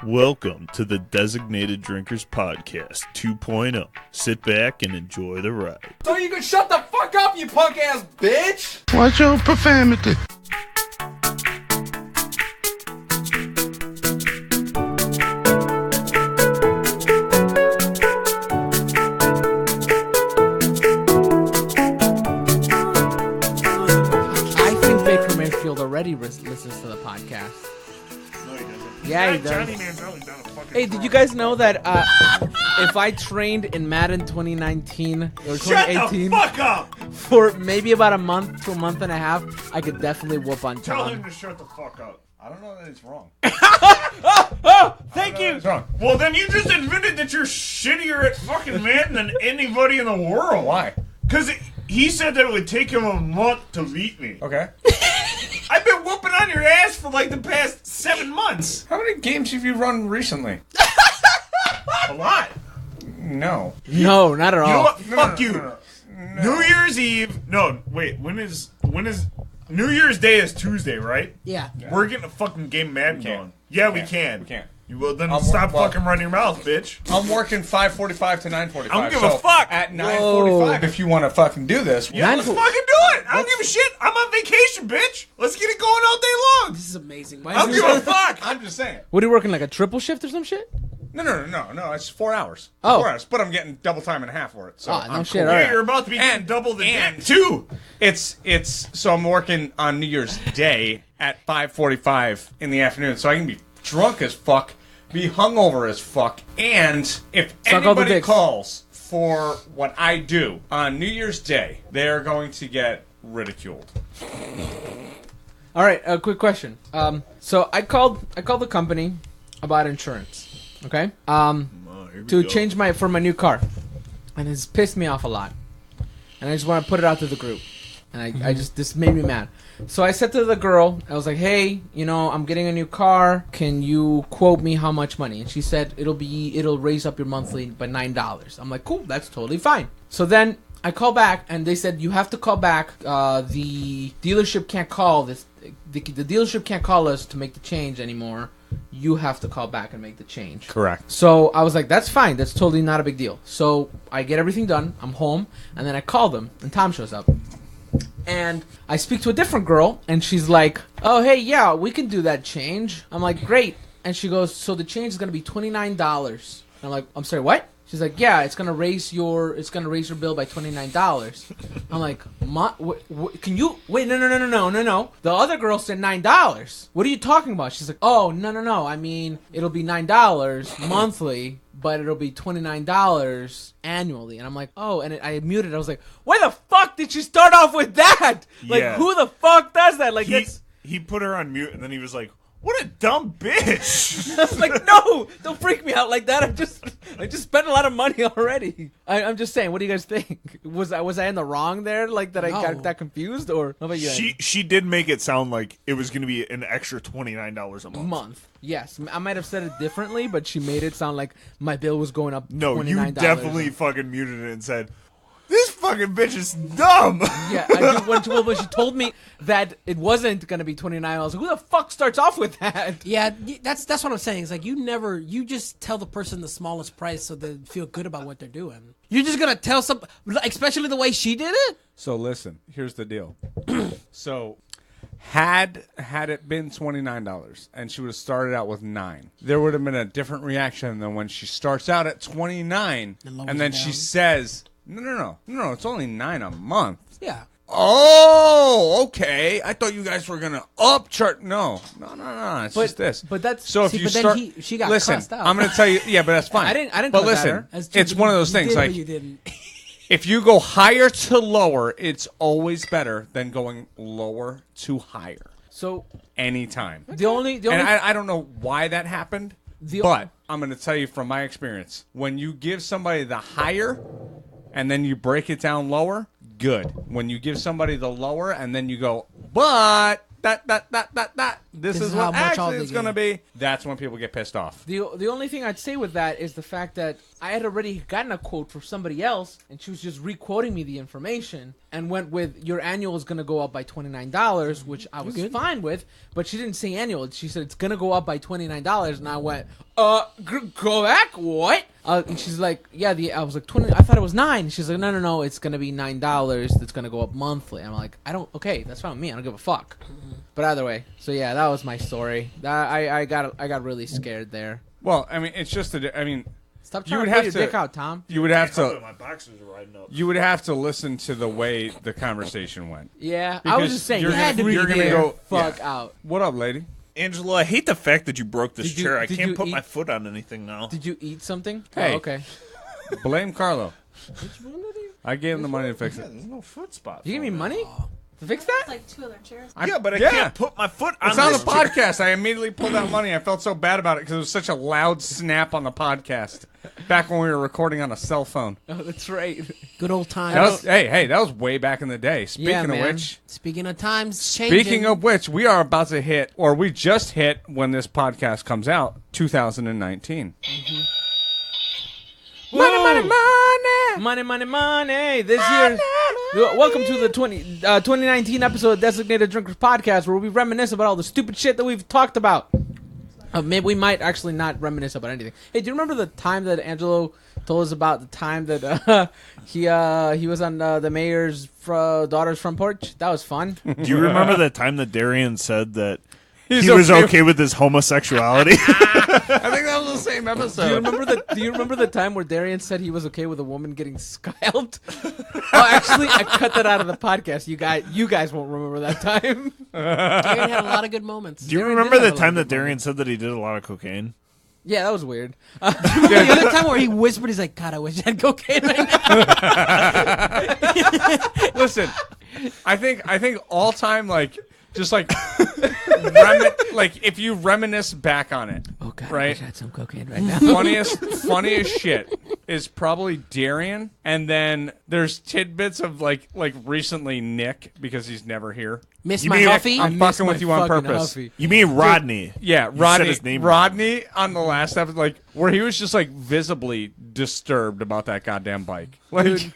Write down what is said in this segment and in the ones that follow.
Welcome to the Designated Drinkers Podcast 2.0. Sit back and enjoy the ride. So you can shut the fuck up, you punk ass bitch! Watch your profanity. I think Baker Mayfield already listens to the podcast. No, he doesn't. Yeah, he does. Johnny Manziel's down a fucking Hey, did you guys know that if I trained in Madden 2019 or 2018 Shut the fuck up! for maybe about a month to a month and a half, I could definitely whoop on Tell him Tom. to shut the fuck up. I don't know that it's wrong. Oh, thank you. It's wrong. Well, then you just admitted that you're shittier at fucking Madden than anybody in the world. Why? Because he said that it would take him a month to beat me. Okay. I've been whooping on your ass for like the past 7 months. How many games have you run recently? A lot. No. No, not at all. You know what? No, Fuck no, you. no. New Year's Eve. No, wait. When is New Year's Day is Tuesday, right? Yeah. We're getting a fucking game Madden can't. going. Yeah, we can't. can. We can't. You will then I'll stop work- fucking running your mouth, bitch. I'm working 5:45 to 9:45. I don't give a fuck. At 9:45, if you want to fucking do this, Yeah, let's 9:40. fucking do it. I don't give a shit. I'm on vacation, bitch. Let's get it going all day long. This is amazing. I don't give a fuck. I'm just saying. What are you working, like a triple shift or some shit? No. It's 4 hours. Oh. 4 hours, but I'm getting double time and a half for it. So Oh, no I'm shit, cool. all Yeah, right. you're about to be getting double the and- debt, too. It's so I'm working on New Year's Day at 5:45 in the afternoon, so I can be drunk as fuck, be hungover as fuck, and if Suck all the anybody dicks. calls for what I do on New Year's Day, they are going to get ridiculed. All right, a quick question. So I called the company about insurance. Okay. To change for my new car, and it's pissed me off a lot, and I just want to put it out to the group, and I just this made me mad. So I said to the girl, I was like, hey, I'm getting a new car. Can you quote me how much money? And she said it'll raise up your monthly by $9. I'm like, cool, that's totally fine. So then I call back, and they said you have to call back. The dealership can't call this. The dealership can't call us to make the change anymore. You have to call back and make the change. Correct. So I was like, that's fine. That's totally not a big deal. So I get everything done. I'm home. And then I call them. And Tom shows up. And I speak to a different girl. And she's like, oh, hey, yeah, we can do that change. I'm like, great. And she goes, so the change is going to be $29. And I'm like, I'm sorry, what? She's like, yeah, it's gonna raise your bill by $29. I'm like, can you wait? No. The other girl said $9. What are you talking about? She's like, oh, no. I mean, it'll be $9 monthly, but it'll be $29 annually. And I'm like, oh, and I muted. I was like, why the fuck did you start off with that? Like, Yeah. who the fuck does that? Like, He put her on mute, and then he was like, what a dumb bitch. I was like, no, don't freak me out like that. I just spent a lot of money already. I'm just saying, what do you guys think? Was I in the wrong there? Like that I got that confused, or how about you? She did make it sound like it was going to be an extra $29 a month. Yes, I might have said it differently, but she made it sound like my bill was going up. No, $29. you definitely fucking muted it and said, this fucking bitch is dumb. Yeah, I do. When she told me that it wasn't gonna be $29, I was like, who the fuck starts off with that? Yeah, that's what I'm saying. It's like you just tell the person the smallest price so they feel good about what they're doing. You're just gonna tell especially the way she did it. So listen, here's the deal. So had it been $29 and she would have started out with 9, there would have been a different reaction than when she starts out at 29 and then she says, no, it's only 9 a month. Yeah. Oh, okay. I thought you guys were gonna upchart. No. It's just this. But that's so if see, you but then start. she got listen, cussed out. I'm gonna tell you. Yeah, but that's fine. I didn't. But cuss at listen, her. That's true, it's but one of those you things. did, but Like you didn't. if you go higher to lower, it's always better than going lower to higher. So Anytime. the only And I don't know why that happened, but I'm going to tell you from my experience, when you give somebody the higher and then you break it down lower, good. When you give somebody the lower and then you go, but This is how what much all actually they it's going to get. be. That's when people get pissed off. The only thing I'd say with that is the fact that I had already gotten a quote for somebody else, and she was just re-quoting me the information, and went with, your annual is going to go up by $29, which I was fine with, but she didn't say annual. She said, it's going to go up by $29, and I went, go back? What? And she's like, yeah, I was like, 20, I thought it was 9. She's like, no, it's going to be $9. It's going to go up monthly. I'm like, okay, that's fine with me. I don't give a fuck. But either way, so yeah, that was my story. I got really scared there. Well, I mean, it's just Stop You trying would to have put your to- dick out, Tom. you would have to My boxers are riding up. you would have to listen to the way the conversation went. Yeah, I Because was just saying, you're you had to gonna- be you're gonna there. go- fuck yeah. out. What up, lady? Angela, I hate the fact that you broke this Did you- chair. I did can't you put eat- my foot on anything now. Did you eat something? Hey. Oh, okay. Blame Carlo. Which one did you? I gave him the money to fix it. There's no foot spot. You give me money to fix that? Like 2 other chairs. Yeah, but I Yeah. can't put my foot on It's on the this chair. podcast. I immediately pulled out money. I felt so bad about it because it was such a loud snap on the podcast. Back when we were recording on a cell phone. Oh, that's right. Good old times. That was, hey, that was way back in the day. Speaking of man. which, Speaking of times changing. Speaking of which, we are about to hit, or we just hit when this podcast comes out, 2019. Money. This year, welcome to the 2019 episode of Designated Drinkers Podcast, where we reminisce about all the stupid shit that we've talked about. Maybe we might actually not reminisce about anything. Hey, do you remember the time that Angelo told us about the time that he was on the mayor's daughter's front porch? That was fun. Do you remember that time that Darian said that He's he was okay with his homosexuality? I think that was the same Do you episode. remember the time where Darian said he was okay with a woman getting scalped? Oh, actually, I cut that out of the podcast. You guys won't remember that time. Gary had a lot of good moments. Do you Darian remember did have the a lot time of that good Darian said that he did a lot of cocaine? Yeah, that was weird. The other time where he whispered, he's like, God, I wish I had cocaine right now. Listen, I think all time, like, just like, like if you reminisce back on it, Oh God, right? I wish I had some cocaine right now. funniest shit is probably Darian, and then there's tidbits of like recently Nick because he's never here. Miss You my mean Huffy. I'm fucking with you on purpose. You mean Rodney? Yeah, You said Rodney. his name Rodney on the last episode, like where he was just like visibly disturbed about that goddamn bike. Like, Dude.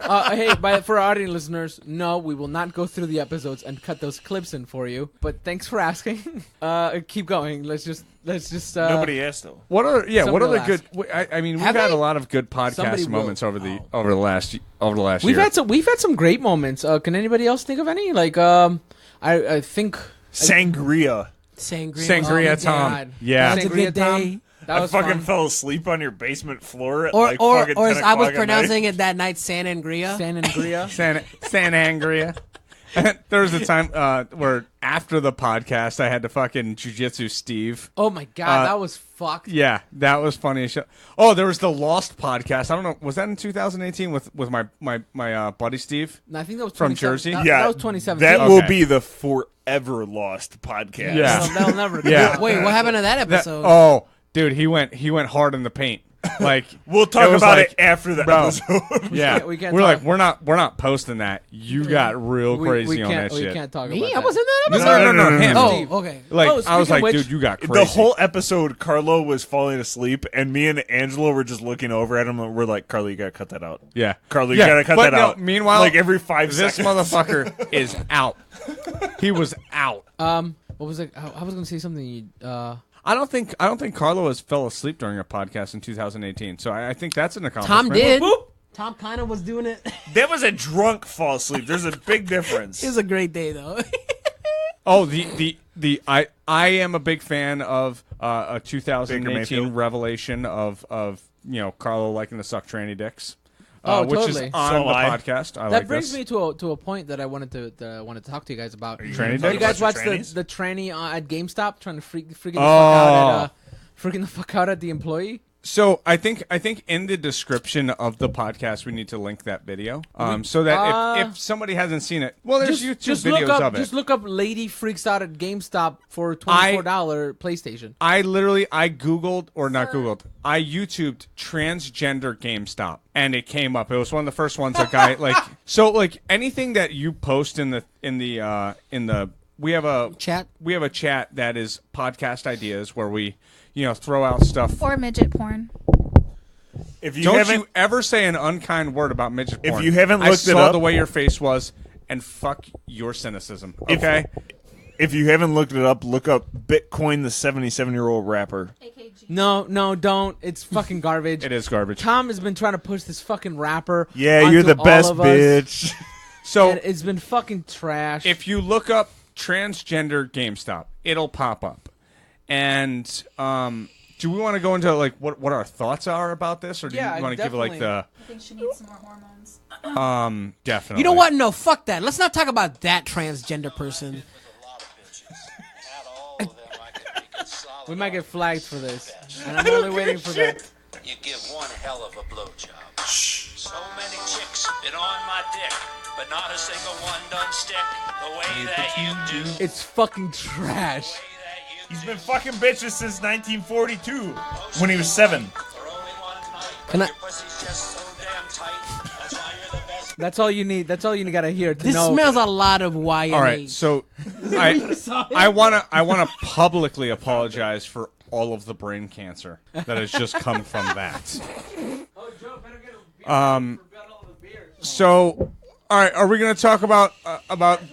Hey, for our audience listeners, no, we will not go through the episodes and cut those clips in for you. But thanks for asking. Keep going. Let's just. Nobody asked though. what other Somebody other will good? I mean, we've Have had they? a lot of good Somebody podcast will. moments over the last We've year. had some great moments. Can anybody else think of any? Like, I think Sangria. Sangria Oh, Tom. God. Yeah. That's a Sangria good Tom. day. That I was fucking fun. fell asleep on your basement floor at Or like fucking 10 as I was o'clock at pronouncing night. it that night, San Angria. San Angria. San Angria. There was a time where after the podcast, I had to fucking jujitsu Steve. Oh my God, that was fucked. Yeah, that was funny as shit. Oh, there was the Lost podcast. I don't know. Was that in 2018 with my buddy Steve? No, I think that was From 27 Jersey? That, Yeah, that was 2017. that Okay. will be the forever lost podcast. Yeah. That'll never. Come Yeah. out. Wait, what happened to that That- episode? oh, dude, he went hard in the paint. Like We'll talk was about like, it after the bro. episode. Yeah, we can't we're talk- like we're not posting that. You got real crazy on that we shit. can't talk Me? about I that. was in that No, episode. no, him. Oh, Steve. okay. Like Oh, I was speaking like, of which, dude, you got crazy. The whole episode, Carlo was falling asleep, and me and Angelo were just looking over at him, and we're like, Carlo, you gotta cut that out. yeah, Carlo, you Yeah, gotta cut but that no, out. Meanwhile, like every 5 this seconds. motherfucker is out. He was out. What was it? I was gonna say something. I don't think Carlo has fell asleep during a podcast in 2018. So I think that's an accomplishment. Tom did. Whoop. Tom kind of was doing it. That was a drunk fall asleep. There's a big difference. It was a great day, though. Oh, I am a big fan of a Baker 2018 Mayfield. revelation of Carlo liking to suck tranny dicks. Oh, which totally. is on So the I- podcast. I That like brings this. me to a point that I wanted to talk to you guys about. Tranny Talk You dicks? guys about watch your the trannies? the tranny at GameStop trying to freaking the fuck out at the employee. So I think in the description of the podcast we need to link that video, so that if somebody hasn't seen it, well, there's YouTube videos look up, of it. Just look up "lady freaks out at GameStop for $24 PlayStation." I Googled, or not Googled, I YouTubed transgender GameStop, and it came up. It was one of the first ones. A guy like anything that you post in the we have a Chat. We have a chat that is podcast ideas where we, throw out stuff. Or midget porn. If you Don't haven't, you ever say an unkind word about midget porn. If you haven't I looked it saw up- the way your face was, and fuck your cynicism. Okay. if you haven't looked it up, look up Bitcoin, the 77-year-old rapper. AKG. No, don't. It's fucking garbage. It is garbage. Tom has been trying to push this fucking rapper. Yeah, onto you're the all best, of us, bitch. So and it's been fucking trash. if you look up transgender GameStop, it'll pop up. And do we want to go into like what our thoughts are about this, or do Yeah, you want to give it like I think she needs some more hormones. the definitely? You know what? No, fuck that. Let's not talk about that transgender person. we might get flagged for this, and I'm really waiting for that. You give one hell of a blowjob. So many chicks been on my dick, but not a single one done stick the way that you do. It's fucking trash. He's been fucking bitches since 1942, when he was 7. Can I- That's all you need. That's all you gotta hear to This know. smells a lot of YNA. All right, so I wanna publicly apologize for all of the brain cancer that has just come from that. So, all right, are we gonna talk about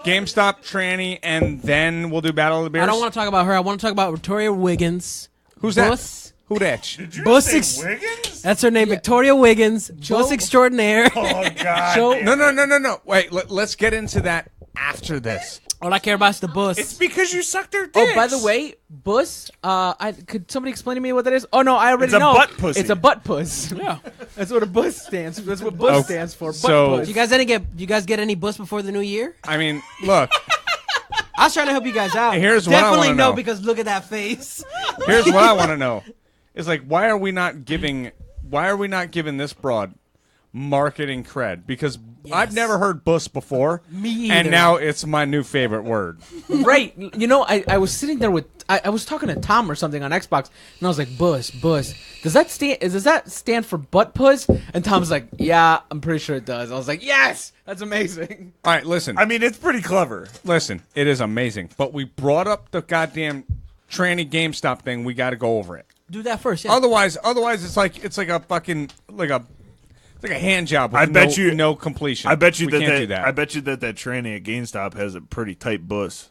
GameStop tranny and then we'll do Battle of the Beers? I don't want to talk about her. I want to talk about Victoria Wiggins. Who's that? Bus. Who that? Bus Say ex- Wiggins? That's her name, Victoria Wiggins. Bus extraordinaire. Oh, God. So- damn it. No. Wait, let's get into that after this. All I care about is the bus. It's because you sucked their dicks. Oh, by the way, bus. Could somebody explain to me what that is? Oh no, I already It's a know. butt pussy. It's a butt puss. yeah. That's what a bus stands. That's what bus Oh, stands for. Butt so- puss. You guys get any bus before the new year? I mean, look, I was trying to help you guys out. Here's what I Definitely wanna no, know. because look at that face. here's what I want to know: is like, why are we not giving this broad marketing cred? Because I've never heard "bus" before, Me and either. now it's my new favorite word. Right. You know, I was sitting there with I was talking to Tom or something on Xbox, and I was like, bus. Does that stand for butt puss? And Tom's like, yeah, I'm pretty sure it does. I was like, yes, that's amazing. All right, listen. I mean, it's pretty clever. Listen, it is amazing, but we brought up the goddamn tranny GameStop thing. We got to go over it. Do that first. Yeah. Otherwise, it's like a fucking it's like a hand job. With I bet you no completion. I bet you we can't do that. that. I bet you that tranny at GameStop has a pretty tight bus.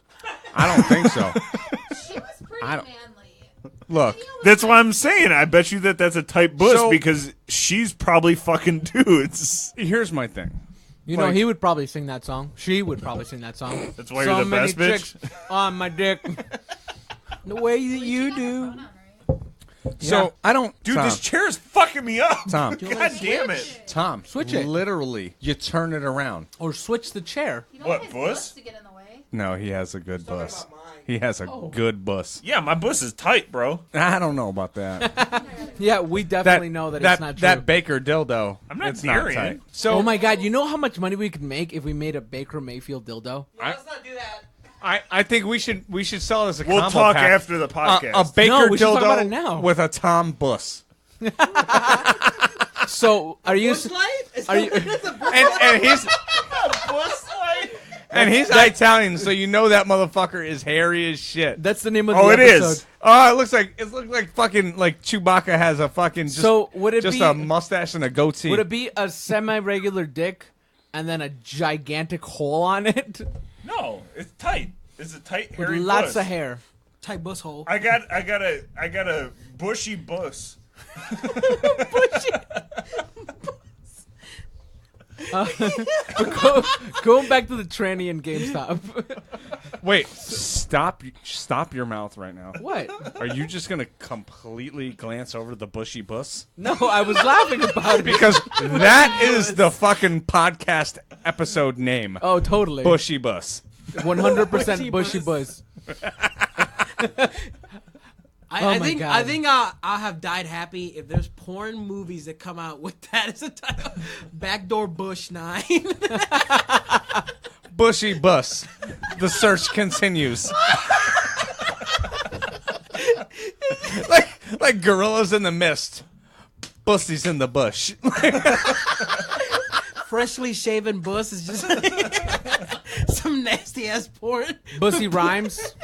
I don't think so. She was pretty I don't- manly. Look, That's what I'm saying. I bet you that's a tight bus So- because she's probably fucking dudes. here's my thing. You know, Like- he would probably sing that song. She would probably sing that song. That's why So you're the many best bitch. chicks on my dick. the way that you do. So I don't, Dude, Tom, this chair is fucking me up. Tom, God damn it. Tom, Switch it. Literally, you turn it around. Or switch the chair. You don't What, want his bus? bus to get in the way. No, he has a good bus. He has a good bus. Yeah, my bus is tight, bro. I don't know about that. Yeah, we definitely know that it's not true. That Baker dildo. I'm not it's daring not it. tight. So Oh my god, you know how much money we could make if we made a Baker Mayfield dildo? Let's not do that. I think we should sell it as a We'll combo talk pack. after the podcast. A Baker No, we should dildo talk about it now. with a Tom bus. So, are you are you And he's and he's Italian, so you know that motherfucker is hairy as shit. That's the name of the Oh, it episode. is. Oh, it looks like fucking like Chewbacca has a fucking just, So, would it just be a mustache and a goatee. would it be a semi-regular dick and then a gigantic hole on it No, it's tight. It's a tight, with hairy lots bus. of hair? Tight bus hole. I got a bushy bus. Going back to the tranny and GameStop. Wait, stop your mouth right now. What? Are you just gonna completely glance over the bushy bus? No, I was laughing about it. Because that is the fucking podcast episode name. Oh, totally. Bushy bus. 100% bushy buzz. Oh I my think God. I think I'll have died happy if there's porn movies that come out with that as a title. Backdoor Bush 9. Bushy bus. The search continues. like gorillas in the mist. Bussies in the bush. Freshly shaven bus is just Some nasty ass porn. Bussy rhymes.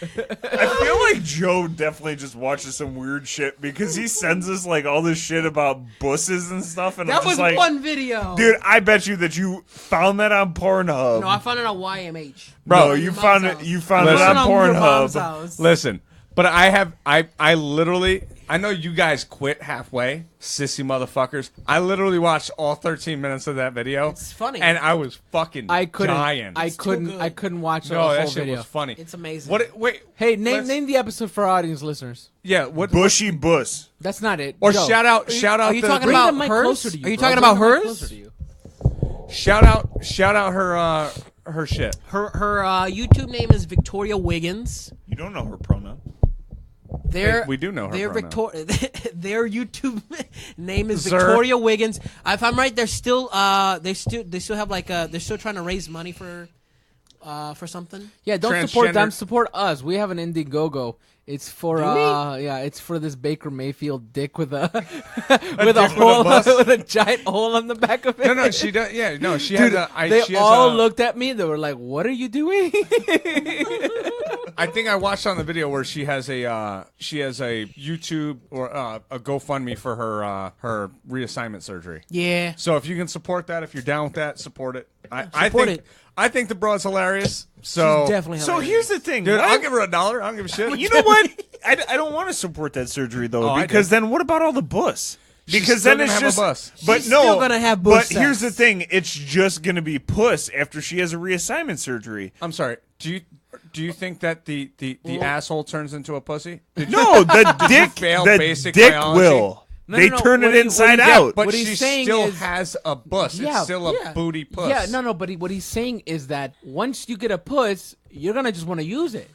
I feel like Joe definitely just watches some weird shit because he sends us like all this shit about busses and stuff, and That I'm was just like, one video. dude, I bet you that you found that on Pornhub. No, I found it on YMH. Bro, At you your found mom's it. house. You found it Listen. on Your mom's Pornhub. house. Listen, but I literally, I know you guys quit halfway, sissy motherfuckers. I literally watched all 13 minutes of that video. It's funny. And I was fucking I couldn't. dying. I too couldn't. good. I couldn't watch the no, whole that shit video. was funny. It's amazing. What? Wait. Hey, name let's- the episode for our audience listeners. Yeah. What? Bushy Bus. That's not it. Or Joe, shout out. Are you talking bring about the mic hers? closer to you. Are you bro. talking Bring about the mic hers? closer to you. Shout out her shit. Her YouTube name is Victoria Wiggins. You don't know her pronoun. Their We do know her pronoun. Their YouTube name is Sir. Victoria Wiggins. If I'm right, they're still they still have like they're still trying to raise money for something. Yeah, don't support them. Transgender- Support us. We have an Indiegogo. It's for Do we? it's for this Baker Mayfield dick with a with a dick with a hole bus? with a giant hole on the back of it. No, she does. Yeah, no, she Dude, has a. they she has all a, looked at me. They were like, "What are you doing?" I think I watched on the video where she has a YouTube or a GoFundMe for her reassignment surgery. Yeah. So if you can support that, if you're down with that, support it. I Support think it. I think the broad's hilarious. So She's definitely So hilarious. here's the thing, dude, why- I'll give her $1. I don't give a shit. You know what? I don't want to support that surgery though, Oh, I because do. then what about all the bus? She's Because still then it's gonna have just a bus. But She's no, still gonna have bus But here's the sex. thing: it's just gonna be puss after she has a reassignment surgery. I'm sorry. Do you think that the asshole turns into a pussy? No, the dick, fail the basic dick biology? will. No, They no, no. turn What it he- inside what he- out. But What she he's saying still is- has a bus. Yeah, It's still a yeah. booty puss. Yeah, no, but what he's saying is that once you get a puss, you're gonna just want to use it.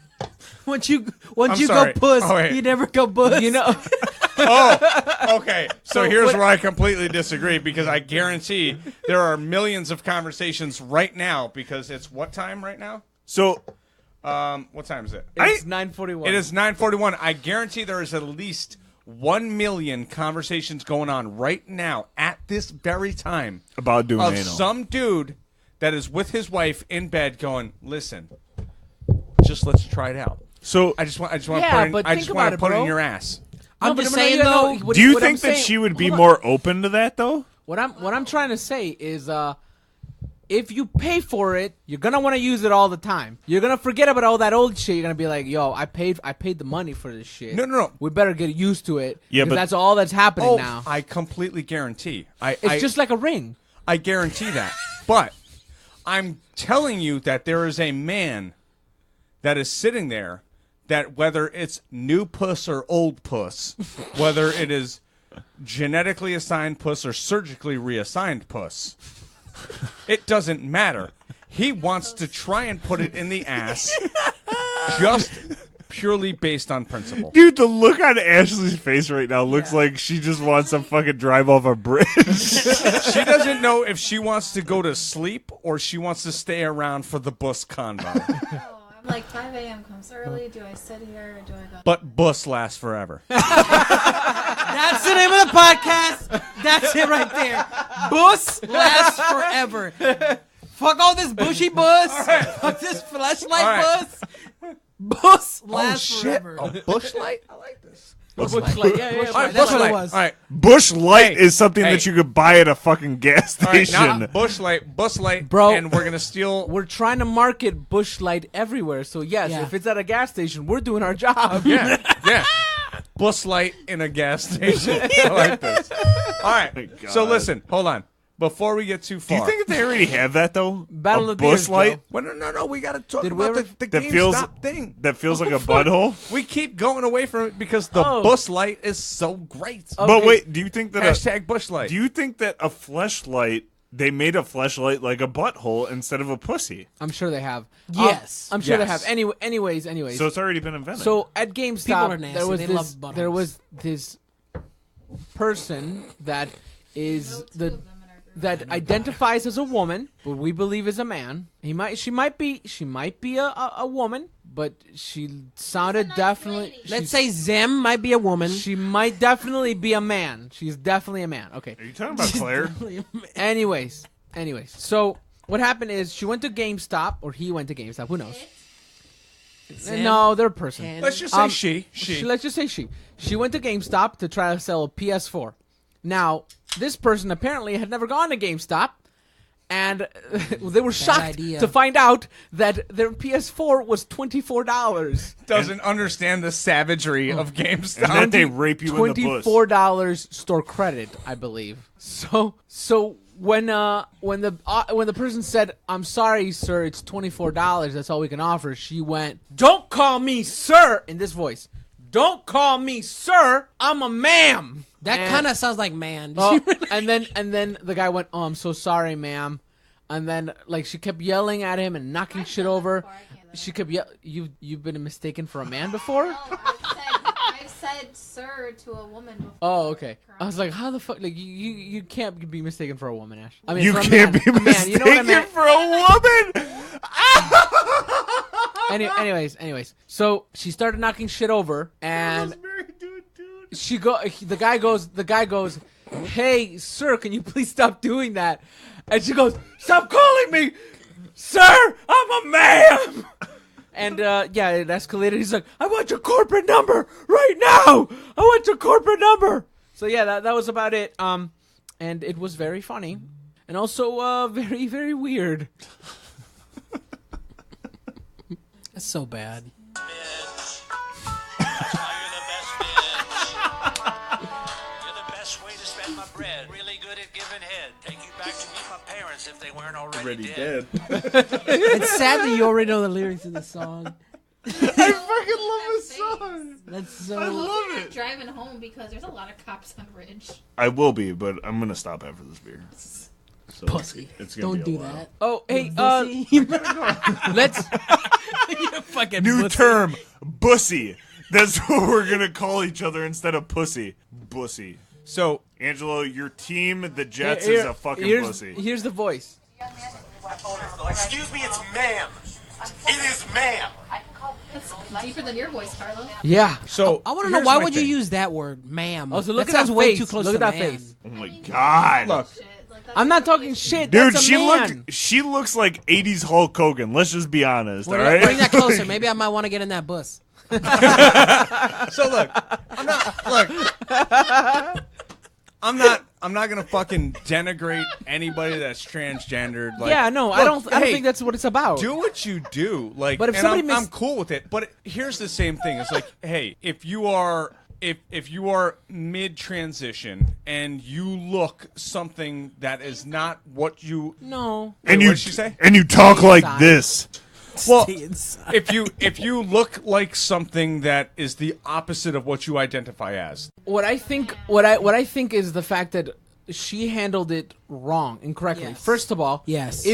Once you sorry. go puss, Oh, wait. you never go puss. You know, Oh, okay. So here's what- where I completely disagree because I guarantee there are millions of conversations right now because it's what time right now? So What time is it? it's 9:41. It is 9:41. I guarantee there is at least 1 million conversations going on right now at this very time about doing of anal. some dude that is with his wife in bed going, "Listen, just let's try it out." So I just want Yeah, to put but I think just want about to it, put it in bro. your ass. I'm No, just but saying no, no, though. what- do you what I'm think that saying- she would be hold on. more open to that though? What I'm trying to say is, if you pay for it, you're gonna want to use it all the time. You're gonna forget about all that old shit. You're gonna be like, "Yo, I paid the money for this shit. No. We better get used to it. Yeah, because but- that's all that's happening Oh, now. I completely guarantee. It's just like a ring. I guarantee that. But I'm telling you that there is a man that is sitting there that whether it's new puss or old puss, whether it is genetically assigned puss or surgically reassigned puss, it doesn't matter. He wants to try and put it in the ass just purely based on principle. Dude, the look on Ashley's face right now looks like she just wants to fucking drive off a bridge. She doesn't know if she wants to go to sleep or she wants to stay around for the bus convo. Oh, I'm like 5 a.m. comes early. Do I sit here or do I go? But bus lasts forever. That's the name of the podcast. That's it right there. Bus lasts forever. Fuck all this bushy bus. Fuck this flashlight All right. bus. Bus lasts forever. A bush light? I like this. Yeah, All right, That's bush what it light. was. All right. Bush Light Hey, is something hey. that you could buy at a fucking gas All right, station. not bush light, bus light, Bro. and we're gonna steal. We're trying to market Bush Light everywhere. So yes, Yeah. if it's at a gas station, we're doing our job. Yeah, yeah. Bus light in a gas station. I like this. All right. God. So listen, hold on. Before we get too Do far, you think that they already have that though? Battle a of the Bush Beers, Light Joe. well, no. We gotta talk Did we about ever- the that feels GameStop thing. that feels like a butthole. We keep going away from it because the Oh. bus light is so great. Oh. But Okay. wait, do you think that Hashtag bush light. do you think that a fleshlight they made a fleshlight like a butthole instead of a pussy? I'm sure they have. Yes. I'm sure they Yes. have. Anyways. So it's already been invented. So at People GameStop, are nasty. there was They this. love buttholes. There was this person that is the that identifies as a woman, but we believe is a man. She might be a woman, but she sounded nice definitely. lady. Let's say Zem might be a woman. she might definitely be a man. She's definitely a man. Okay. Are you talking about Claire? Anyways, Anyways, so what happened is she went to GameStop, or he went to GameStop. Who knows? No, they're a person. Let's just say she. Let's just say she. She went to GameStop to try to sell a PS4. Now, this person apparently had never gone to GameStop, and they were shocked idea. to find out that their PS4 was $24. Doesn't understand the savagery of GameStop. And then they rape you in the puss. $24 store credit, I believe. So when the person said, "I'm sorry, sir, it's $24. That's all we can offer," she went, "Don't call me sir," in this voice. "Don't call me sir. I'm a ma'am." That kind of sounds like man. And then the guy went, "Oh, I'm so sorry, ma'am." And then like she kept yelling at him and knocking shit over. She kept you've been mistaken for a man before? No, I've said sir to a woman before. Oh, okay. I was like, how the fuck? Like you can't be mistaken for a woman, Ash. I mean, You for a can't man. be A man, mistaken you know what I meant? for a woman. Anyways. So she started knocking shit over, and the guy goes, "Hey, sir, can you please stop doing that?" And she goes, "Stop calling me, sir. I'm a man." And yeah, it escalated. He's like, "I want your corporate number right now. I want your corporate number." So yeah, that was about it. And it was very funny, and also very, very weird. That's so bad. Bitch. That's why you're the best bitch. You're the best way to spend my bread. Really good at giving head. Take you back to meet my parents if they weren't already dead. It's sad that you already know the lyrics of the song. I fucking love this song. That's so. I love You're it. driving home because there's a lot of cops on Ridge. I will be, but I'm gonna stop after this beer. So Pussy. It's gonna Don't be a do while. that. Oh, hey, Pussy. let's. You fucking New pussy. term, bussy. That's what we're gonna call each other instead of pussy. Bussy. So, Angelo, your team, the Jets, is a fucking pussy. Here's the voice. Excuse me, it's ma'am. It is ma'am. That's deeper than your voice, Carlo. Yeah. so I want to know here's why my would you thing. use that word, ma'am? Also, look that at sounds that way face. too close Look to at that man. face. Oh my god. Look, Shit. Like, that's I'm not not talking shit. Dude, That's a she man. looks like 80s Hulk Hogan. Let's just be honest, all Bring right? that closer. Maybe I might want to get in that bus. so look, I'm not gonna fucking denigrate anybody that's transgendered. Like, Yeah, no, look, I don't hey, think that's what it's about. Do what you do, like. But if and somebody I'm cool with it. But here's the same thing. It's like, hey, if you are mid transition and you look something that is not what you. No. And Wait, you what'd she say? And you talk like inside. this. Well, Stay inside. if you look like something that is the opposite of what you identify as, What I think is the fact that she handled it wrong, incorrectly. Yes. First of all, Yes.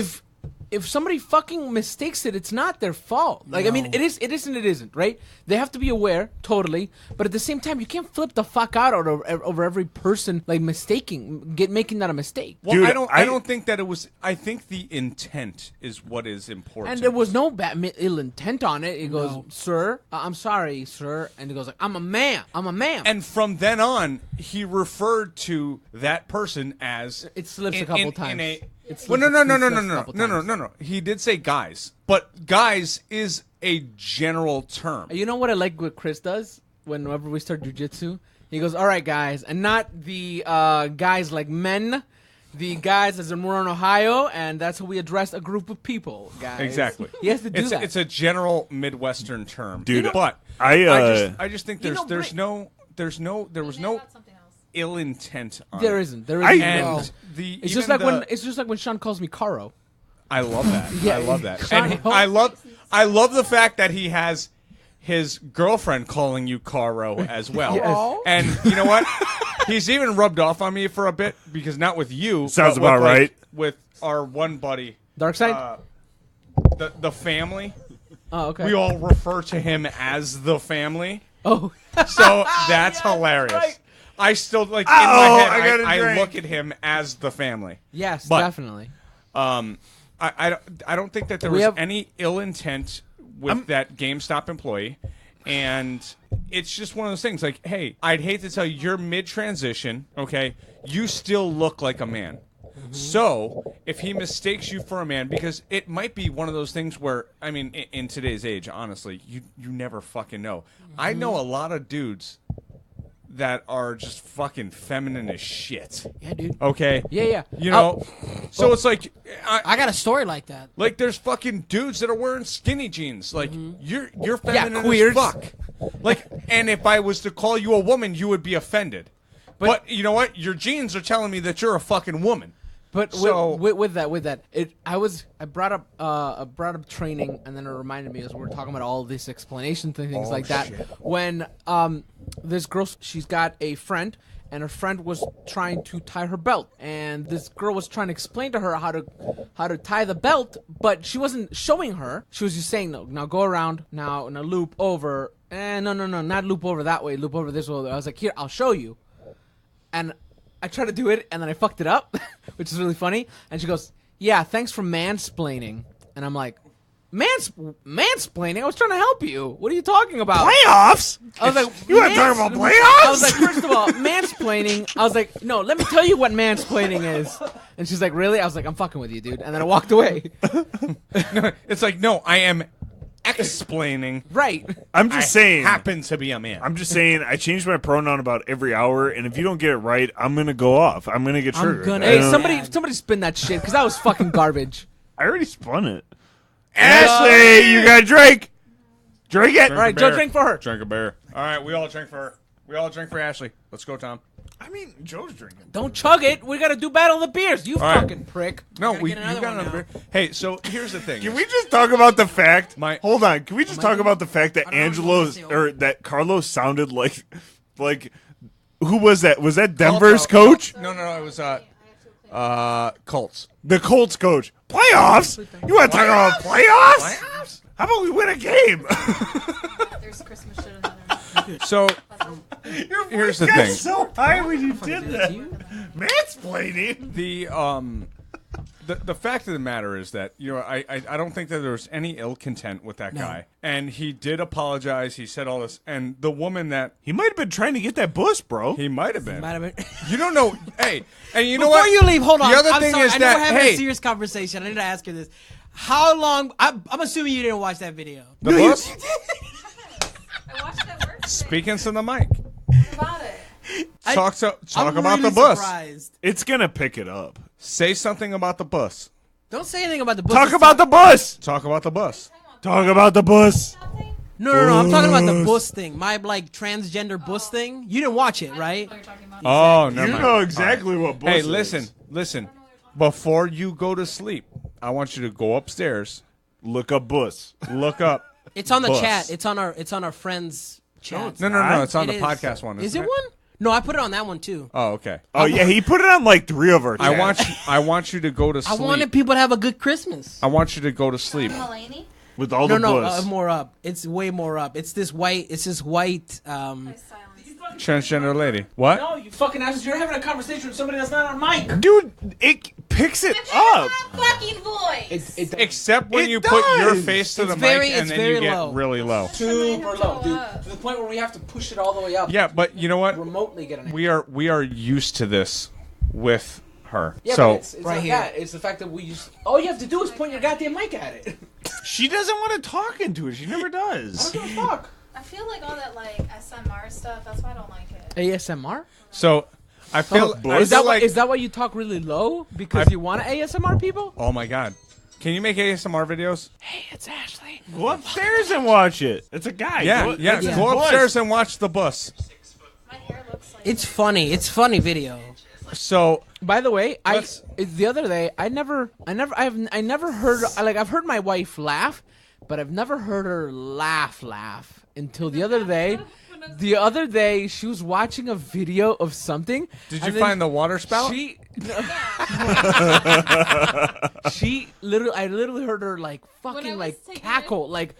If somebody fucking mistakes it, it's not their fault. Like, I mean, No. it isn't, right? They have to be aware, totally. But at the same time, you can't flip the fuck out over every person, like, making that a mistake. well, Dude, I don't think that it was. I think the intent is what is important. And there was no ill intent on it. He goes, No. "Sir, I'm sorry, sir," and he goes like, "I'm a man. I'm a man." And from then on, he referred to that person as It slips a couple times. It Well, slips- no. it slips a couple times. He did say guys, but guys is a general term. You know what I like what Chris does whenever we start jujitsu? He goes, "All right, guys," and not the guys like men, the guys as in we're in Ohio, and that's how we address a group of people, guys. Exactly. He has to do that. It's a general Midwestern term, Dude, But I just think You know, there was no About something else. ill intent on there it. isn't. There I- isn't. And No. It's just like when Sean calls me Caro. I love that. Yeah, I love that. Sean And Hope- I love the fact that he has his girlfriend calling you Caro as well. Yes. And you know what? He's even rubbed off on me for a bit because not with you. Sounds but with, about right. With our one buddy, Dark side. the family. Oh, okay. We all refer to him as the family. Oh, So that's hilarious. right. I still like in Oh, my head. I got a I drink. look at him as the family. yes, But- definitely. I don't think that there We was have- any ill intent with that GameStop employee, and it's just one of those things. Like, hey, I'd hate to tell you, you're mid transition. Okay, you still look like a man. So if he mistakes you for a man, because it might be one of those things where, I mean, in today's age, honestly, you never fucking know. I know a lot of dudes that are just fucking feminine as shit. Yeah, dude. Okay? Yeah. You know? So it's like... I got a story like that. Like, there's fucking dudes that are wearing skinny jeans. Like, you're feminine queers. as fuck. Like, and if I was to call you a woman, you would be offended. But you know what? Your jeans are telling me that you're a fucking woman. But So- with that, I brought up training, and then it reminded me as we were talking about all this explanation things like that. When this girl, she's got a friend, and her friend was trying to tie her belt, and this girl was trying to explain to her how to tie the belt, but she wasn't showing her. She was just saying, "No, now go around, now loop over, and no, not loop over that way, loop over this way." I was like, "Here, I'll show you," and I tried to do it, and then I fucked it up, which is really funny. And she goes, "Yeah, thanks for mansplaining." And I'm like, mansplaining? I was trying to help you. What are you talking about? Playoffs? I was like, You want to talk about playoffs? I was like, first of all, mansplaining. I was like, no, let me tell you what mansplaining is. And she's like, really? I was like, I'm fucking with you, dude. And then I walked away. It's like, no, I am explaining. Right. I'm just saying. Happen to be a man. I'm just saying. I change my pronoun about every hour, and if you don't get it right, I'm gonna go off. I'm gonna get triggered. gonna- I Hey, don't- somebody spin that shit, because that was fucking garbage. I already spun it. Ashley, you got to drink. Drink it. All right, Joe, drink for her. Drink a beer. All right, we all drink for her. We all drink for Ashley. Let's go, Tom. I mean, Joe's drinking. Don't chug it. We got to do battle of the beers. You right. fucking prick. No, Gotta you get another got one another now. beer. Hey, so here's the thing. Can we just talk about the fact? Hold on. Can we just talk good? about the fact that I don't know if you Angelo's wanna say or that Carlos sounded like who was that? Was that Denver's coach? No, it was Colts. The Colts coach. Playoffs? You want to talk about playoffs? How about we win a game? There's Christmas shit in there. So here's the thing. So high when you did that. Mansplaining. The fact of the matter is that I don't think that there was any ill content with that guy, and he did apologize. He said all this, and the woman that He might have been trying to get that bus, bro. he might have been. Might have been. You don't know. Hey, and you know Before what? you leave, hold on. The other I'm thing sorry. is I know that we're having hey, a serious conversation. I need to ask you this. How long? I'm assuming you didn't watch that video. the bus. I watched that work. Speaking to the mic. What about it? Talk I'm about really the bus. Surprised. It's gonna pick it up. Say something about the bus. Don't say anything about the bus. Talk about the bus. Talk about the bus. Talk about the bus. Nothing? No. I'm talking about the bus thing. My transgender bus thing. You didn't watch it, right? What you're talking about. Oh, never You mind. know exactly what bus Hey, is. listen. Before you go to sleep, I want you to go upstairs, Look up bus. look up. It's on the Bus. chat. It's on our friends chat. No. It's on It the is. podcast one. Is isn't it one? No, I put it on that one too. Oh, okay. Oh yeah, he put it on like 3 of our. I chats. want you to go to I sleep. wanted people to have a good Christmas. I want you to go to sleep. Mulaney? with all No, the no, bus. more up. It's way more up. It's this white. I silence. Transgender lady. What? No, you fucking assholes. You're having a conversation with somebody that's not on mic. Dude, it picks it up. Fucking voice. Except when It you put your does. face to the It's mic very- and it's then very you get low. really low. Super low, dude. To the point where we have to push it all the way up. Yeah, but you know what? Remotely get an We are used to this with her. Yeah, so but it's Right like here. that. It's the fact that we just all you have to do is point your goddamn mic at it. She doesn't want to talk into it. She never does. I don't give a fuck. I feel like all that like SMR stuff. That's why I don't like it. ASMR? I feel, Oh, I Is feel that like is that why you talk really low? Because you want to ASMR people? oh my god. Can you make ASMR videos? Hey, it's Ashley. Go upstairs and watch it. It's a guy. Yeah, Go, yeah. that's his Go bus. upstairs and watch the bus. My hair looks like. It's funny. It's funny video. So By the way, Let's- the other day I never heard I've heard my wife laugh, but I've never heard her laugh until the other day. The other day she was watching a video of something. did and you then find the water spout? She I literally heard her like fucking was like taking cackle like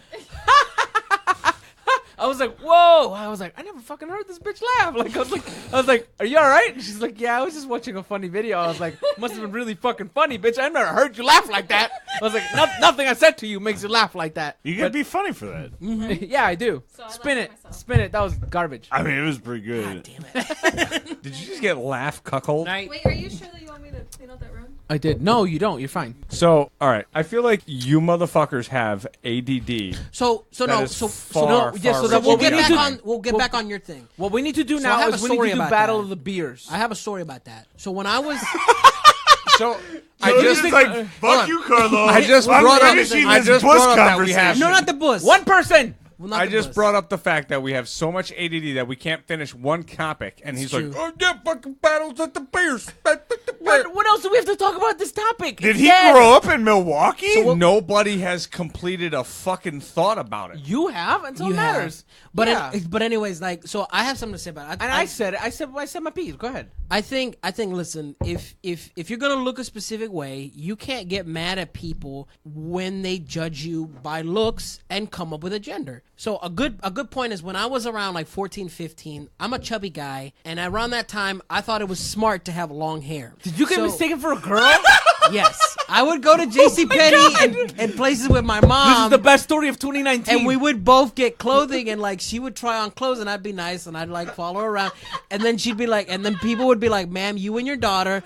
I was like, whoa! I was like, I never fucking heard this bitch laugh. Like, I was like, are you all right? And she's like, yeah, I was just watching a funny video. I was like, must have been really fucking funny, bitch. I never heard you laugh like that. I was like, nothing I said to you makes you laugh like that. You gotta be funny for that. Yeah, I do. So I Spin laugh it, at myself. spin it. That was garbage. I mean, it was pretty good. Damn it. Did you just get laugh cuckold? Night. Wait, are you sure that you want me to clean up that room? I did. No, you don't. You're fine. So, all right. I feel like you motherfuckers have ADD. So That no, is so far, yeah, far so that reaching we'll get beyond back mine. on. We'll get back on your thing. What we need to do So I now have is a we need story to do about Battle that. of the Beers. I have a story about that. So when I was, So I So just he's like, fuck you, Carlo. I just I'm brought up. finishing I this just bus brought up that we have. conversation. no, not the bus. One person. Well, not I the just bus. brought up the fact that we have so much ADD that we can't finish one topic, and he's true. like, "Oh yeah, fucking battles at the Bears." What else do we have to talk about this topic? Did It's he dead. grow up in Milwaukee? Nobody has completed a fucking thought about it. You have until You it have. matters. But Yeah. but anyways, like, so I have something to say about it. And I said it. I said my piece. Go ahead. I think listen, if you're gonna look a specific way, you can't get mad at people when they judge you by looks and come up with a gender. So a good point is when I was around like 14, 15, I'm a chubby guy, and around that time I thought it was smart to have long hair. Did you get So- mistaken for a girl? Yes. I would go to JC Penney and places with my mom. This is the best story of 2019. And we would both get clothing, and like she would try on clothes, and I'd be nice, and I'd like follow her around, and then she'd be like, and then people would be like, "Ma'am, you and your daughter,"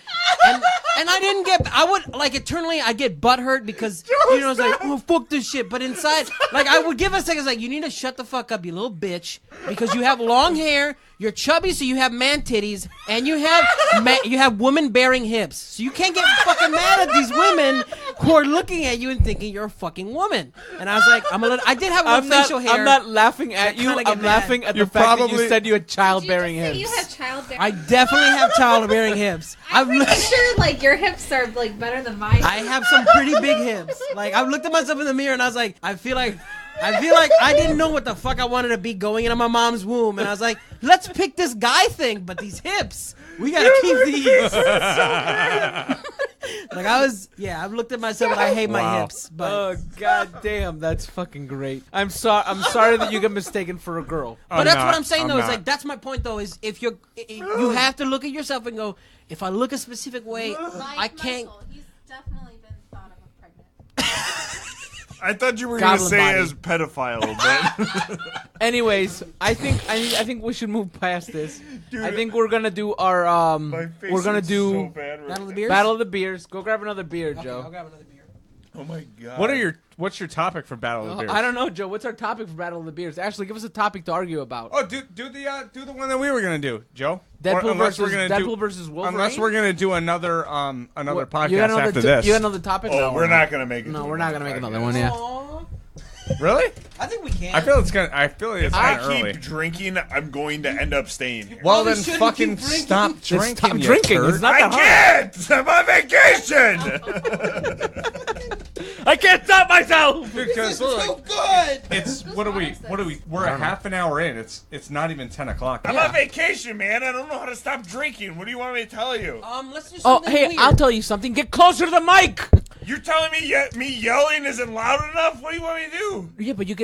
and I didn't get, I would like eternally, I'd get butthurt because you know it's like, oh fuck this shit, but inside, like I would give a second, like you need to shut the fuck up, you little bitch, because you have long hair. You're chubby, so you have man titties, and you have woman bearing hips. So you can't get fucking mad at these women who are looking at you and thinking you're a fucking woman. And I was like, I did have a little facial hair. I'm not laughing at you. kinda get I'm mad. laughing at You're the fact that probably- you said you had childbearing Did you hips. just say you have childbearing? I definitely have childbearing hips. I'm pretty sure like your hips are like better than mine. I have some pretty big hips. Like I've looked at myself in the mirror and I was like, I feel like I didn't know what the fuck I wanted to be going into my mom's womb, and I was like, let's pick this guy thing, but these hips, we gotta keep these. Like I've looked at myself and I hate my hips, but Oh god damn, that's fucking great. I'm sorry that you get mistaken for a girl. but that's what not. I'm saying I'm though. Is not. like that's my point though. Is if you have to look at yourself and go, if I look a specific way, I can't. Michael, he's definitely been thought of a pregnant. I thought you were going to Goblin say body. as pedophile, but Anyways, I think we should move past this. I think we're gonna do our my face we're gonna hurts do so bad right Battle of now. the Beers. Battle of the Beers. Go grab another beer, Okay, Joe. I'll grab another beer. Oh my god. What's your topic for Battle of the Bears? I don't know, Joe. What's our topic for Battle of the Beers? Actually, give us a topic to argue about. Oh, do the one that we were gonna do, Joe. Deadpool unless we're versus gonna Deadpool versus Wolverine. Unless we're gonna do another What, podcast you got another after t- this. You got another topic? Oh, No, we're not going to make it. No, to we're not gonna make another another podcast. one. Yeah. Really? I think we can. I feel it's kind I of keep early. drinking, I'm going to end up staying here. Well, Well, then shouldn't fucking keep drinking. stop drinking. Stop you drinking. turd. It's not I that hard. can't! I'm on vacation! I can't stop myself. Because look, good. it's Whose what are fault we? is this? What are we? We're a half an hour in. It's not even 10 o'clock. I'm on vacation, man. I don't know how to stop drinking. What do you want me to tell you? Let's do Oh, something hey, weird. I'll tell you something. Get closer to the mic. You're telling me me yelling isn't loud enough? What do you want me to do? Yeah, but you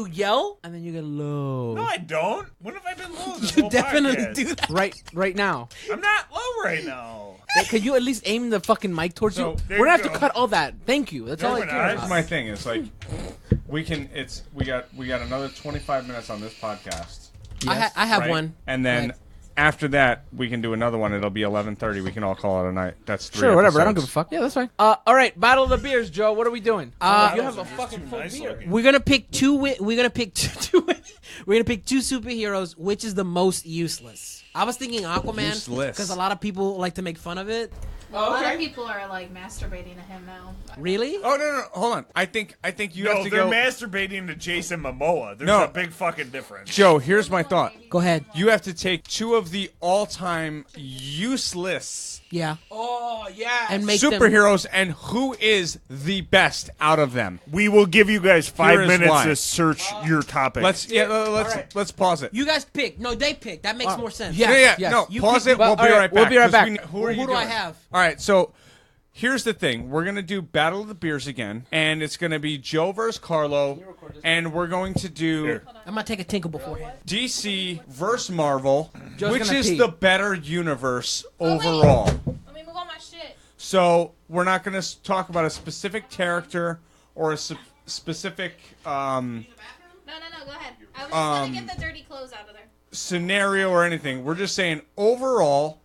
yell and then you get low. No, I don't. When have I been low this You whole definitely podcast? do that. Right now. I'm not low right now. Hey, can you at least aim the fucking mic towards So, you? there We're gonna you have to go. cut all that. Thank you. That's all I we're care not. That's about. my thing. It's like we got another 25 minutes on this podcast. I have right? one. And then Right. after that, we can do another one. It'll be 11:30. We can all call it a night. That's 3 Sure, whatever. I don't give a episodes. fuck. Yeah, that's fine. All right, Battle of the Beers, Joe. What are we doing? You have a Those are fucking too full nice beer. looking. We're gonna pick two. We're gonna pick two. We're gonna pick two superheroes. Which is the most useless? I was thinking Aquaman Useless. because a lot of people like to make fun of it. A lot of people are like masturbating to him now. Really? Oh no, hold on. I think you No, have to they're go. masturbating to Jason Momoa. There's No. a big fucking difference. Joe, here's my thought. Go ahead. You have to take two of the all-time useless Yeah. Oh yeah. And make them. superheroes, and who is the best out of them? We will give you guys 5 Here is minutes why. to search your topic. Let's pause it. You guys pick. No, they pick. That makes more sense. yeah. Yeah, yes. no, You pause pick- it. We'll Well, be all right, right back. we'll be right 'cause back. who are you do I doing? have? All right, so here's the thing. We're going to do Battle of the Beers again, and it's going to be Joe versus Carlo, and we're going to do Here. I'm gonna take a tinkle beforehand. DC versus Marvel, Joe's which gonna is pee. the better universe Oh, wait. overall. Let me move on my shit. So we're not going to talk about a specific character or a specific No, go ahead. I was just gonna get the dirty clothes out of there. scenario or anything. We're just saying overall,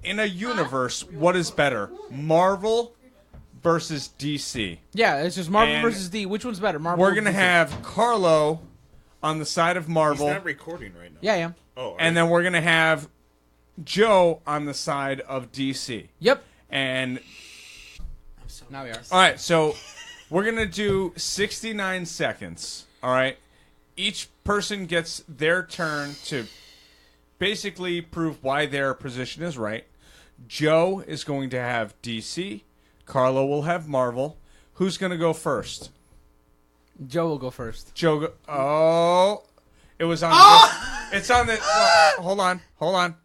in a universe, what is better, Marvel versus DC? Yeah, it's just Marvel And versus D. Which one's better? Marvel. We're or gonna DC? have Carlo on the side of He's Marvel, not recording right now. Yeah, yeah. Oh, and then we're gonna have Joe on the side of DC. Yep. And Now we are. all right, so we're gonna do 69 seconds. All right, each person gets their turn to basically prove why their position is right. Joe is going to have DC. Carlo will have Marvel. Who's gonna go first? Joe will go first. Joe. It was on. It's on the. Hold on. One more time.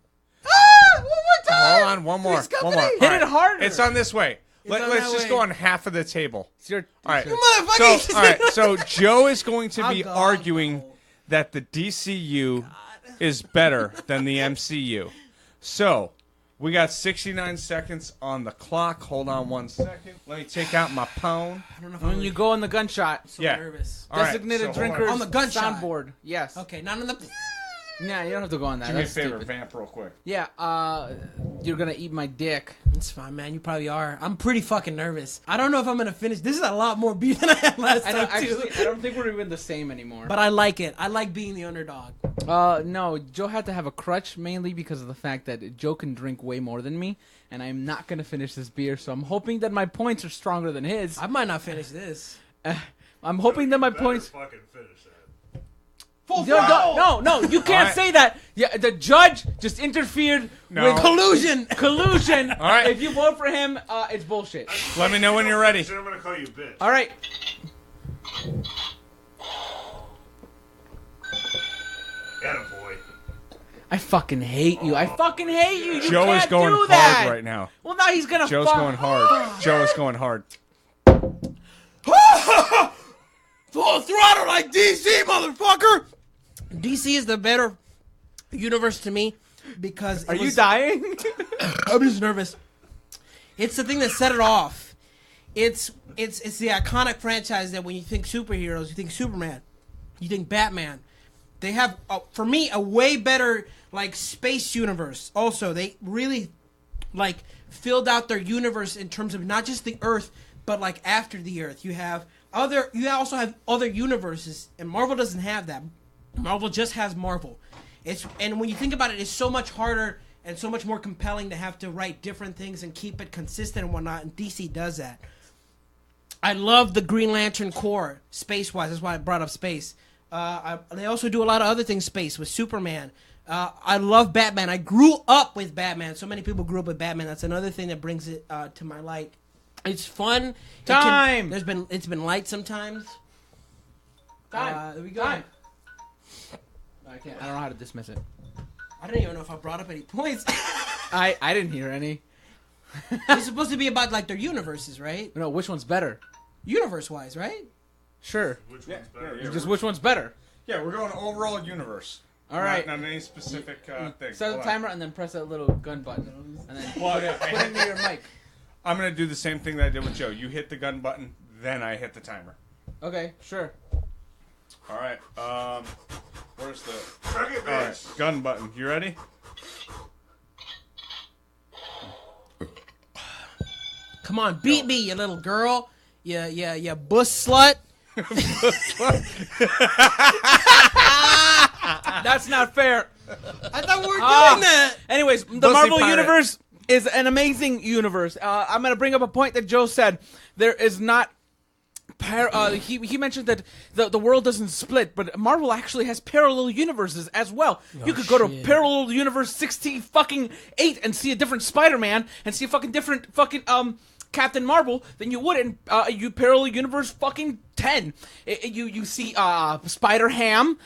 Hold on. One more. Three's One Company. more. Hit All right. it harder. It's on this way. on Let's that just way. go on half of the table. It's your. All right. Motherfucker. So, all right. So Joe is going to be I'll go, arguing that the DCU is better than the MCU. So we got 69 seconds on the clock. Hold on 1 second. Let me take out my phone. I don't know if When I'm you go on the gunshot, so Yeah. nervous. All right, designated so hold on. drinkers On the gunshot. soundboard. Yes. Okay, not on the. Yeah, you don't have to go on that. Do me a That's favor, stupid. vamp real quick. Yeah. You're gonna eat my dick. It's fine, man. You probably are. I'm pretty fucking nervous. I don't know if I'm gonna finish. This is a lot more beer than I had last I time don't too. actually. I don't think we're even the same anymore. But I like it. I like being the underdog. No, Joe had to have a crutch mainly because of the fact that Joe can drink way more than me, and I'm not gonna finish this beer. So I'm hoping that my points are stronger than his. I might not finish this. I'm hoping that my points. Fucking finish that. No, you can't right. say that. Yeah, the judge just interfered No. with Collusion. collusion. All right. If you vote for him, it's bullshit. Let me know when you're ready. Then I'm gonna call you a bitch. All right. Attaboy. I fucking hate you. I fucking hate you. You Joe can't is going do hard that. right now. Well, now he's gonna. Joe's going hard. Joe is going hard. Full throttle like DC, motherfucker. DC is the better universe to me because Are you dying? I'm just nervous. It's the thing that set it off. It's the iconic franchise that when you think superheroes, you think Superman, you think Batman. They have, for me, a way better like space universe. Also, they really like filled out their universe in terms of not just the Earth, but like after the Earth. You also have other universes, and Marvel doesn't have that. Marvel just has Marvel. And when you think about it, it's so much harder and so much more compelling to have to write different things and keep it consistent and whatnot. And DC does that. I love the Green Lantern Corps, space-wise. That's why I brought up space. They also do a lot of other things space with Superman. I love Batman. I grew up with Batman. So many people grew up with Batman. That's another thing that brings it to my light. It's fun. Time. It's been light sometimes. Time. There we go. Time. I don't know how to dismiss it. I don't even know if I brought up any points. I didn't hear any. It's supposed to be about like their universes, right? No, which one's better? Universe-wise, right? Sure. Which one's better? Yeah, Just which one's better? Yeah, we're going overall universe. All right. Not any specific thing. Set the Hold on. timer and then press that little gun button, and then Well, put it into your mic. I'm going to do the same thing that I did with Joe. You hit the gun button, then I hit the timer. Okay, sure. All right. Where's the... Fuck it, All right, bitch. gun button. You ready? Come on, beat me, you little girl. You bus slut. That's not fair. I thought we were doing Ah. that. Anyways, the Pussy Marvel pirate. Universe is an amazing universe. I'm going to bring up a point that Joe said. There is not... he mentioned that the world doesn't split, but Marvel actually has parallel universes as well. You could go to parallel universe 60 and see a different Spider-Man and see a fucking different fucking Captain Marvel than you would in you parallel universe fucking 10. You see Spider-Ham,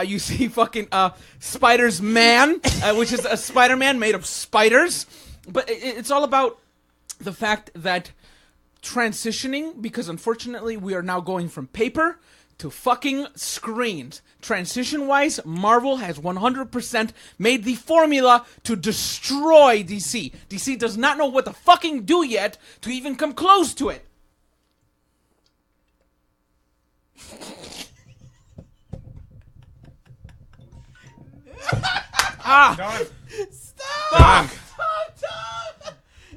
you see fucking Spider's Man, which is a Spider-Man made of spiders. But it's all about the fact that transitioning, because unfortunately we are now going from paper to fucking screens. Transition-wise, Marvel has 100% made the formula to destroy DC. DC does not know what to fucking do yet to even come close to it. Done. Done.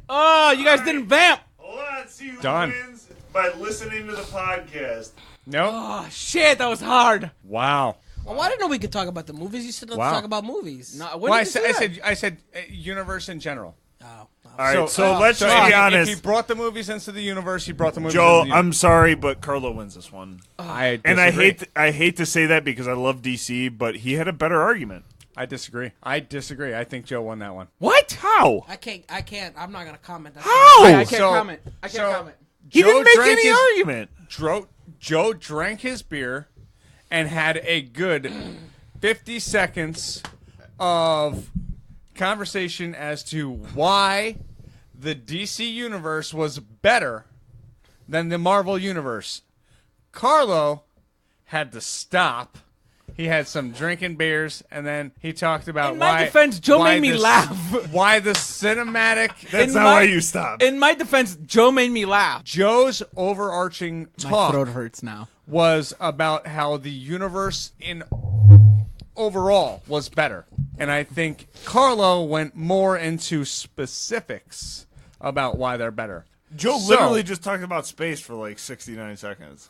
Oh, you guys didn't vamp. Hold on, see who Done. wins by listening to the podcast. Nope. Oh shit, that was hard. Wow. Well, I didn't know we could talk about the movies. You said let's Wow. talk about movies. No, what Well, did I you said, say? I said universe in general. Oh. All right, so let's so be if honest. he brought the movies into the universe, he brought the movies Joe, into the I'm sorry, but Carlo wins this one. I And I disagree. I hate to say that because I love DC, but he had a better argument. I disagree. I think Joe won that one. What? How? I can't. I'm not gonna comment. That's How? I can't So- comment. I can't so- comment. He Joe didn't make drank any his- argument. Joe drank his beer and had a good 50 seconds of conversation as to why the DC universe was better than the Marvel universe. Carlo had to stop. He had some drinking beers, and then he talked about In my why. defense, Joe why made me this- laugh. Why the cinematic? That's In not my- why you stopped. In my defense, Joe made me laugh. Joe's overarching My talk throat hurts now. was about how the universe in overall was better. And I think Carlo went more into specifics about why they're better. Joe So- literally just talked about space for like 69 seconds.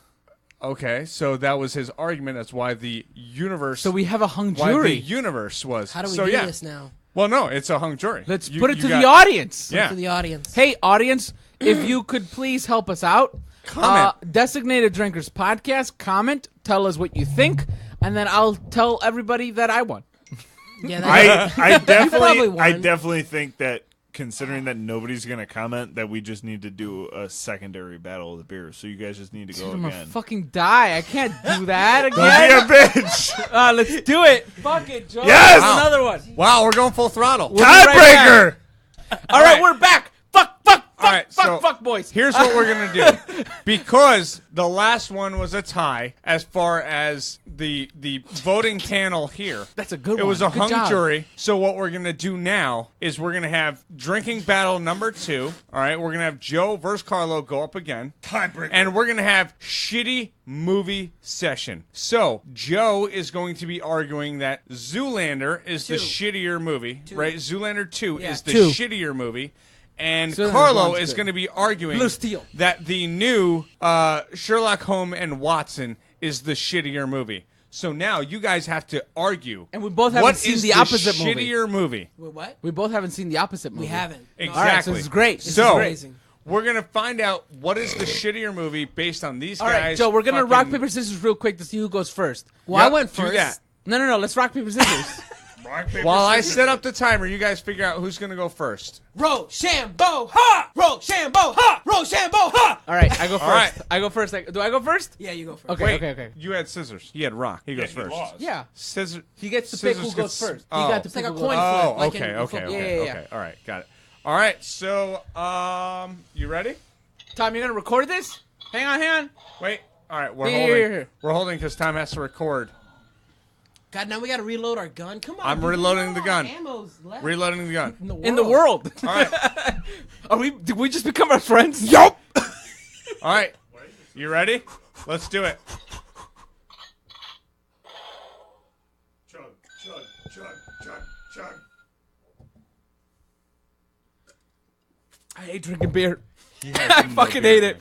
Okay, so that was his argument. That's why the universe. So we have a hung why the jury. universe was. How do we so, do yeah. this now? Well, no, it's a hung jury. Let's You- put it you to got- the audience. Yeah. To the audience. Hey, audience, if you could please help us out. Comment. Designated Drinkers Podcast. Comment. Tell us what you think. And then I'll tell everybody that I won. Yeah, that's I probably won. definitely think that considering that nobody's gonna comment, that we just need to do a secondary battle of the beers. So you guys just need to go I'm gonna again. fucking die. I can't do that Don't again. be a bitch. Let's do it. Fuck it, Joe. Yes! Wow. Another one. Wow, we're going full throttle. We'll be right Tiebreaker. All right, we're back. All right, so Fuck, boys. Here's what we're gonna do, because the last one was a tie as far as the voting panel here. That's a good It was a one. Good hung job. jury. So what we're gonna do now is we're gonna have drinking battle number 2. All right, we're gonna have Joe versus Carlo go up again, Tiebreaker. and we're gonna have shitty movie session. So Joe is going to be arguing that Zoolander is the Two. shittier movie, right? Zoolander 2 Yeah. is the Two. shittier movie. And Zoolander Carlo one's is good. going to be arguing Blue Steel. that the new Sherlock Holmes and Watson is the shittier movie. So now you guys have to argue. And we both haven't what seen is the opposite movie. shittier movie. Wait, what? We both haven't seen the opposite movie. We haven't. Exactly. All right, so this is great. This is So amazing. we're going to find out what is the shittier movie based on these All guys. right, Joe, we're going to fucking- rock, paper, scissors real quick to see who goes first. Well, I Yep, went do first. that. No. Let's rock, paper, scissors. While I set up the timer, you guys figure out who's going to go first. Rochambeau, ha! Rochambeau, ha! Rochambeau, ha! All right, I go first. All right. I go first. Do I go first? Yeah, you go first. Okay, Wait, okay. you had scissors. He had rock. He goes first. Yeah. Scissors. He gets to pick who Scissors goes gets- first. Oh. He got to It's pick like a who goes coin first. flip. Oh, like okay, in okay, football. okay, Yeah. okay. All right, got it. All right, so you ready? Tom, you're going to record this? Hang on. Wait. All right, we're Here. holding. We're holding because time has to record. God, now we got to reload our gun. Come on. I'm dude. reloading the No gun. Ammo's left Reloading the gun. In the world. All right. Did we just become our friends? Yup. All right. You ready? Let's do it. Chug, chug, chug, chug, chug. I hate drinking beer. I fucking hate it.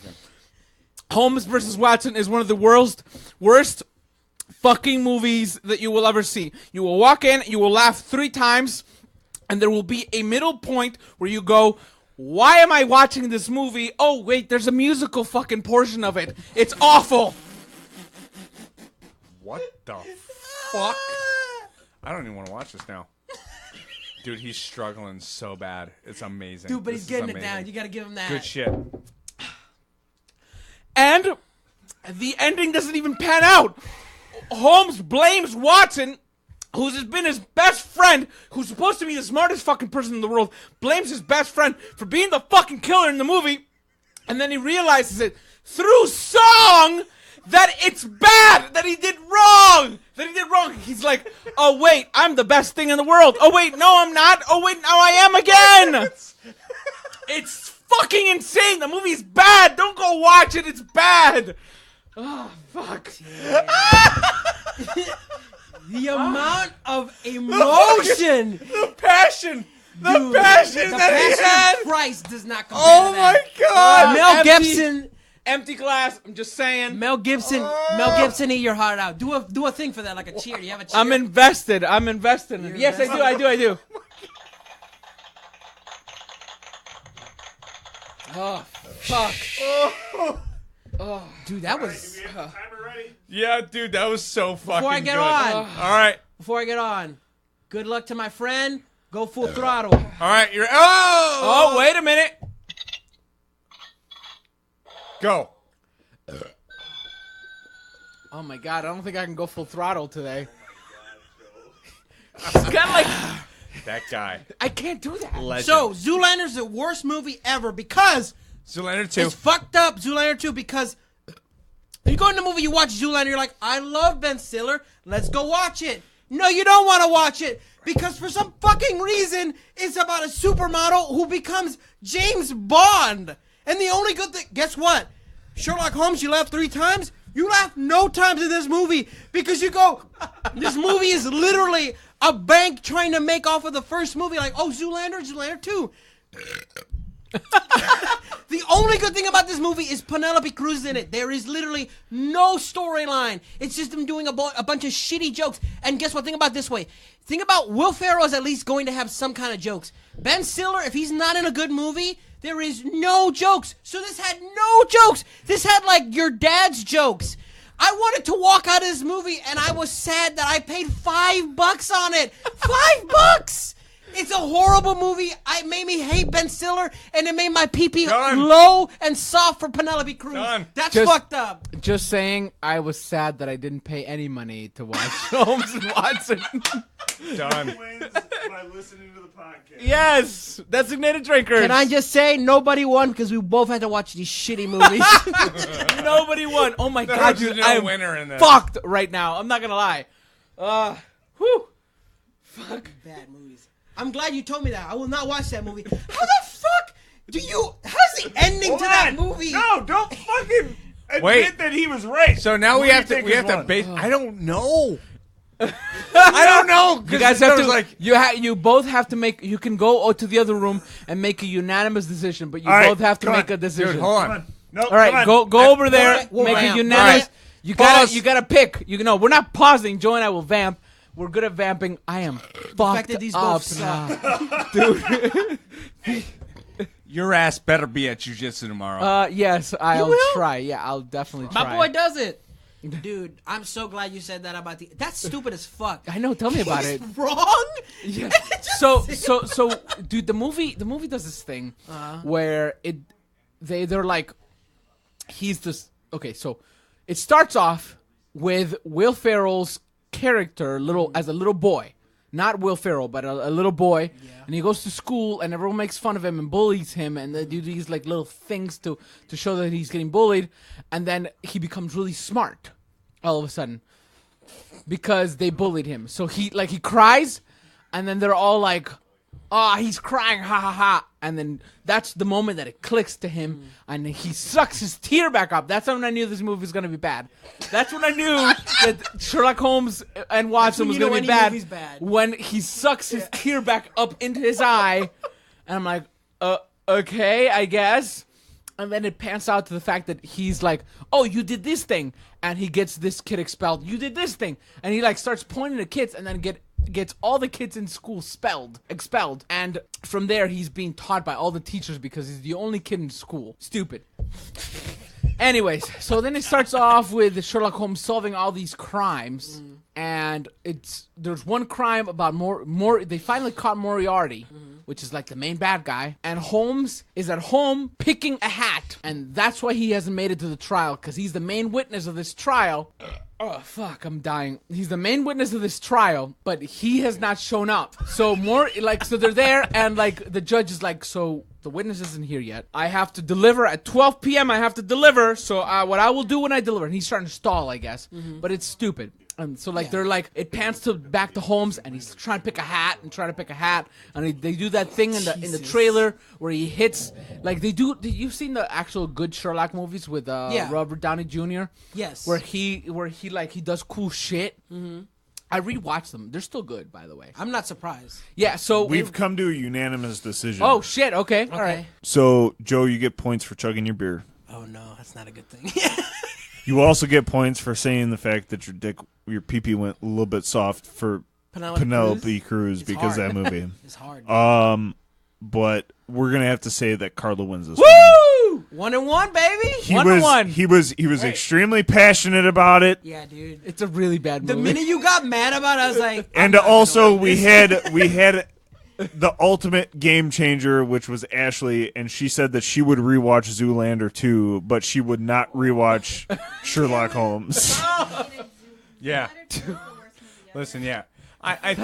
Holmes versus Watson is one of the worst fucking movies that you will ever see. You will walk in, you will laugh 3 times, and there will be a middle point where you go, why am I watching this movie? Oh, wait, there's a musical fucking portion of it. It's awful. What the fuck? I don't even want to watch this now. Dude, he's struggling so bad. It's amazing. Dude, but This he's is getting it amazing. down. You got to give him that. Good shit. And the ending doesn't even pan out. Holmes blames Watson, who's been his best friend, who's supposed to be the smartest fucking person in the world, blames his best friend for being the fucking killer in the movie, and then he realizes it through song that it's bad, that he did wrong. He's like, oh wait, I'm the best thing in the world. Oh wait, no I'm not. Oh wait, now I am again. It's fucking insane. The movie's bad. Don't go watch it. It's bad. Oh, fuck. The amount of emotion. The passion. Dude, passion the that he passion had. of Christ does not compare Oh to my that. God! Mel Gibson. Empty glass. I'm just saying. Mel Gibson, eat your heart out. Do a thing for that, like a cheer. Do you have a cheer? I'm invested. I'm invested. You're Yes, invested? I do. Oh, fuck. Dude, that was. Timer ready? Yeah, dude, that was so fucking Before I get good. on. All right, Before I get on, good luck to my friend. Go full throttle. all right, you're. Oh, Oh, wait a minute. go. Oh my god, I don't think I can go full throttle today. It's kind of like That guy. I can't do that. Legend. So, Zoolander's the worst movie ever because Zoolander 2. it's fucked up, Zoolander 2, because you go in the movie, you watch Zoolander, you're like, I love Ben Stiller, let's go watch it. No, you don't want to watch it because for some fucking reason, it's about a supermodel who becomes James Bond. And the only good thing, guess what? Sherlock Holmes, you laugh 3 times. You laugh no times in this movie because you go, this movie is literally a bank trying to make off of the first movie. Like, oh, Zoolander 2. The only good thing about this movie is Penelope Cruz in it. There is literally no storyline. It's just them doing a bunch of shitty jokes. And guess what? Think about it this way. Think about Will Ferrell is at least going to have some kind of jokes. Ben Stiller, if he's not in a good movie, there is no jokes. So this had no jokes. This had like your dad's jokes. I wanted to walk out of this movie and I was sad that I paid $5 on it. $5! It's a horrible movie. It made me hate Ben Stiller, and it made my pee-pee Done. low and soft for Penelope Cruz. Done. That's Just- fucked up. Just saying, I was sad that I didn't pay any money to watch Holmes and Watson. Done. Wins by listening to the podcast. Yes, designated drinkers. Can I just say, nobody won because we both had to watch these shitty movies. Nobody won. Oh my god, There's dude, no I'm winner in this. fucked right now. I'm not gonna lie. Whew. Fuck. Bad movies. I'm glad you told me that. I will not watch that movie. How the fuck do you... How's the ending Hold to that on. movie? No, don't fucking admit Wait. that he was right. So now Who we do you have to think has won? base. I don't know. I don't know. You guys have to like. you both have to make. You can go to the other room and make a unanimous decision, but you All right, both have to come make on. a decision. Dude, hold Come on. on. No, All right, go over there, right, we'll make vamp. a unanimous. All right. You Pause. gotta pick. You know, we're not pausing. Joe and I will vamp. We're good at vamping. I am The fucked fact that these up both suck. now. Dude. Your ass better be at jujitsu tomorrow. Yes, I'll will? try. Yeah, I'll definitely try. My boy does it. Dude, I'm so glad you said that about the... That's stupid as fuck. I know. Tell me about He's it. wrong? Yeah. Just So, say- dude, the movie does this thing where they're like, he's this. Okay, so it starts off with Will Ferrell's character, as a little boy, not Will Ferrell, but a little boy, and he goes to school, and everyone makes fun of him and bullies him, and they do these like little things to show that he's getting bullied, and then he becomes really smart all of a sudden because they bullied him. So he cries, and then they're all like, "Oh, he's crying, ha ha ha!" And then that's the moment that it clicks to him, and he sucks his tear back up. That's when I knew this movie was gonna be bad. That's when I knew that Sherlock Holmes and Watson when was you know gonna be any bad. movie's bad. When he sucks his tear back up into his eye, and I'm like, okay, I guess. And then it pans out to the fact that he's like, "Oh, you did this thing," and he gets this kid expelled. You did this thing, and he like starts pointing at kids, and then gets all the kids in school expelled. And from there, he's being taught by all the teachers because he's the only kid in school. Stupid. Anyways, so then it starts off with Sherlock Holmes solving all these crimes, and there's one crime about more. They finally caught Moriarty, which is like the main bad guy, and Holmes is at home picking a hat, and that's why he hasn't made it to the trial because he's the main witness of this trial. Oh fuck, I'm dying. He's the main witness of this trial, but he has not shown up. So so they're there, and like the judge is like, so the witness isn't here yet. I have to deliver at 12 p.m. I have to deliver. So what I will do when I deliver, and he's starting to stall, I guess, but it's stupid. And so they're like, it pans back to Holmes, and he's trying to pick a hat, and they do that thing in the trailer where he hits like they do. You've seen the actual good Sherlock movies with Robert Downey Jr. Yes. where he does cool shit. I rewatched them. They're still good, by the way. I'm not surprised. Yeah, so We've come to a unanimous decision. Oh shit! Okay, all right. So, Joe, you get points for chugging your beer. Oh no, that's not a good thing. You also get points for saying the fact that your pee-pee went a little bit soft for Penelope Cruz because of that movie. It's hard. But we're gonna have to say that Carla wins this. Woo! 1-1, baby. He was extremely passionate about it. Yeah, dude. It's a really bad movie. The minute you got mad about it, I was like, And also we had the ultimate game changer, which was Ashley, and she said that she would rewatch Zoolander 2, but she would not rewatch Sherlock Holmes. Yeah. Listen, yeah. I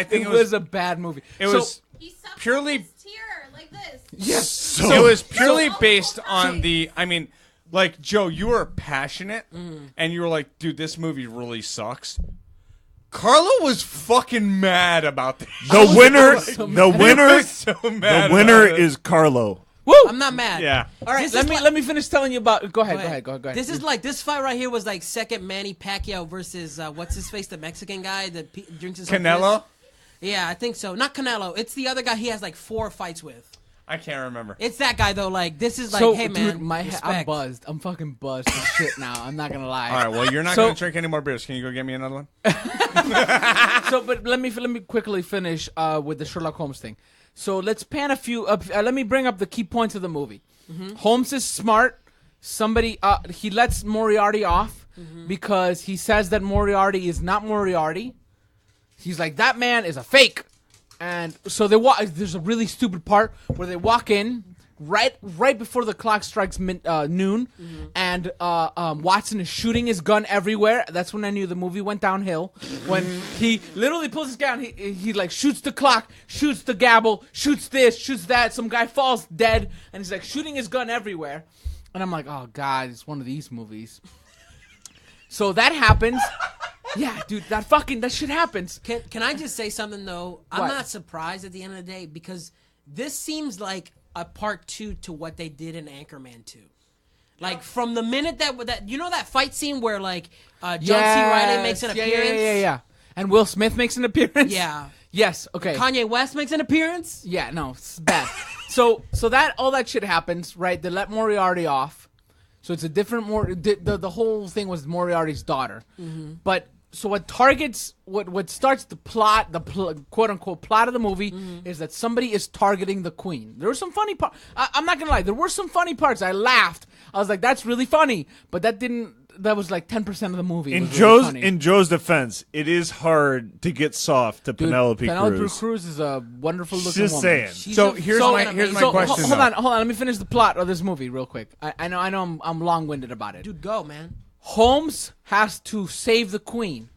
think it was a bad movie. It was He sucked purely- his tear like this. Yes. it was purely based on the. I mean, like Joe, you were passionate, and you were like, "Dude, this movie really sucks." Carla was fucking mad about this. The winner The winner is Carlo. Woo! I'm not mad. Yeah. All right, Let me finish telling you about. Go ahead. Go ahead. This is like this fight right here was like second Manny Pacquiao versus what's his face, the Mexican guy that drinks his own Canelo. piss. Yeah, I think so. Not Canelo. It's the other guy he has like 4 fights with. I can't remember. It's that guy though. Like this is like, so, hey man, dude, I'm respect. buzzed. I'm fucking buzzed as shit now. I'm not gonna lie. All right. Well, you're not So- going to drink any more beers. Can you go get me another one? So, but let me quickly finish with the Sherlock Holmes thing. So let's pan a few. Let me bring up the key points of the movie. Holmes is smart. Somebody he lets Moriarty off because he says that Moriarty is not Moriarty. He's like, that man is a fake. And so they walk. There's a really stupid part where they walk in right before the clock strikes noon, and Watson is shooting his gun everywhere. That's when I knew the movie went downhill. When he literally pulls his gun, he like shoots the clock, shoots the gavel, shoots this, shoots that. Some guy falls dead, and he's like shooting his gun everywhere. And I'm like, oh god, it's one of these movies. So that happens. Yeah, dude, that shit happens. Can I just say something though? I'm What? not surprised at the end of the day because this seems like a part 2 to what they did in Anchorman 2. Like from the minute that you know that fight scene where like John C. Reilly makes an appearance. Yeah. And Will Smith makes an appearance. Yeah. Yes. Okay. Kanye West makes an appearance. Yeah. No, it's bad. so that all that shit happens, right? They let Moriarty off. So it's a different the whole thing was Moriarty's daughter. But so what targets what starts the plot, quote unquote plot of the movie is that somebody is targeting the queen. There were some funny parts. I'm not gonna lie, there were some funny parts. I laughed. I was like, that's really funny. But that was like 10% of the movie. In was really funny. Joe's defense, it is hard to get soft to Dude, Penelope Penelope Cruz. Cruz is a wonderful looking Just woman. saying. So here's my question. Hold on. Let me finish the plot of this movie real quick. I know I'm long-winded about it. Dude, go man. Holmes has to save the queen.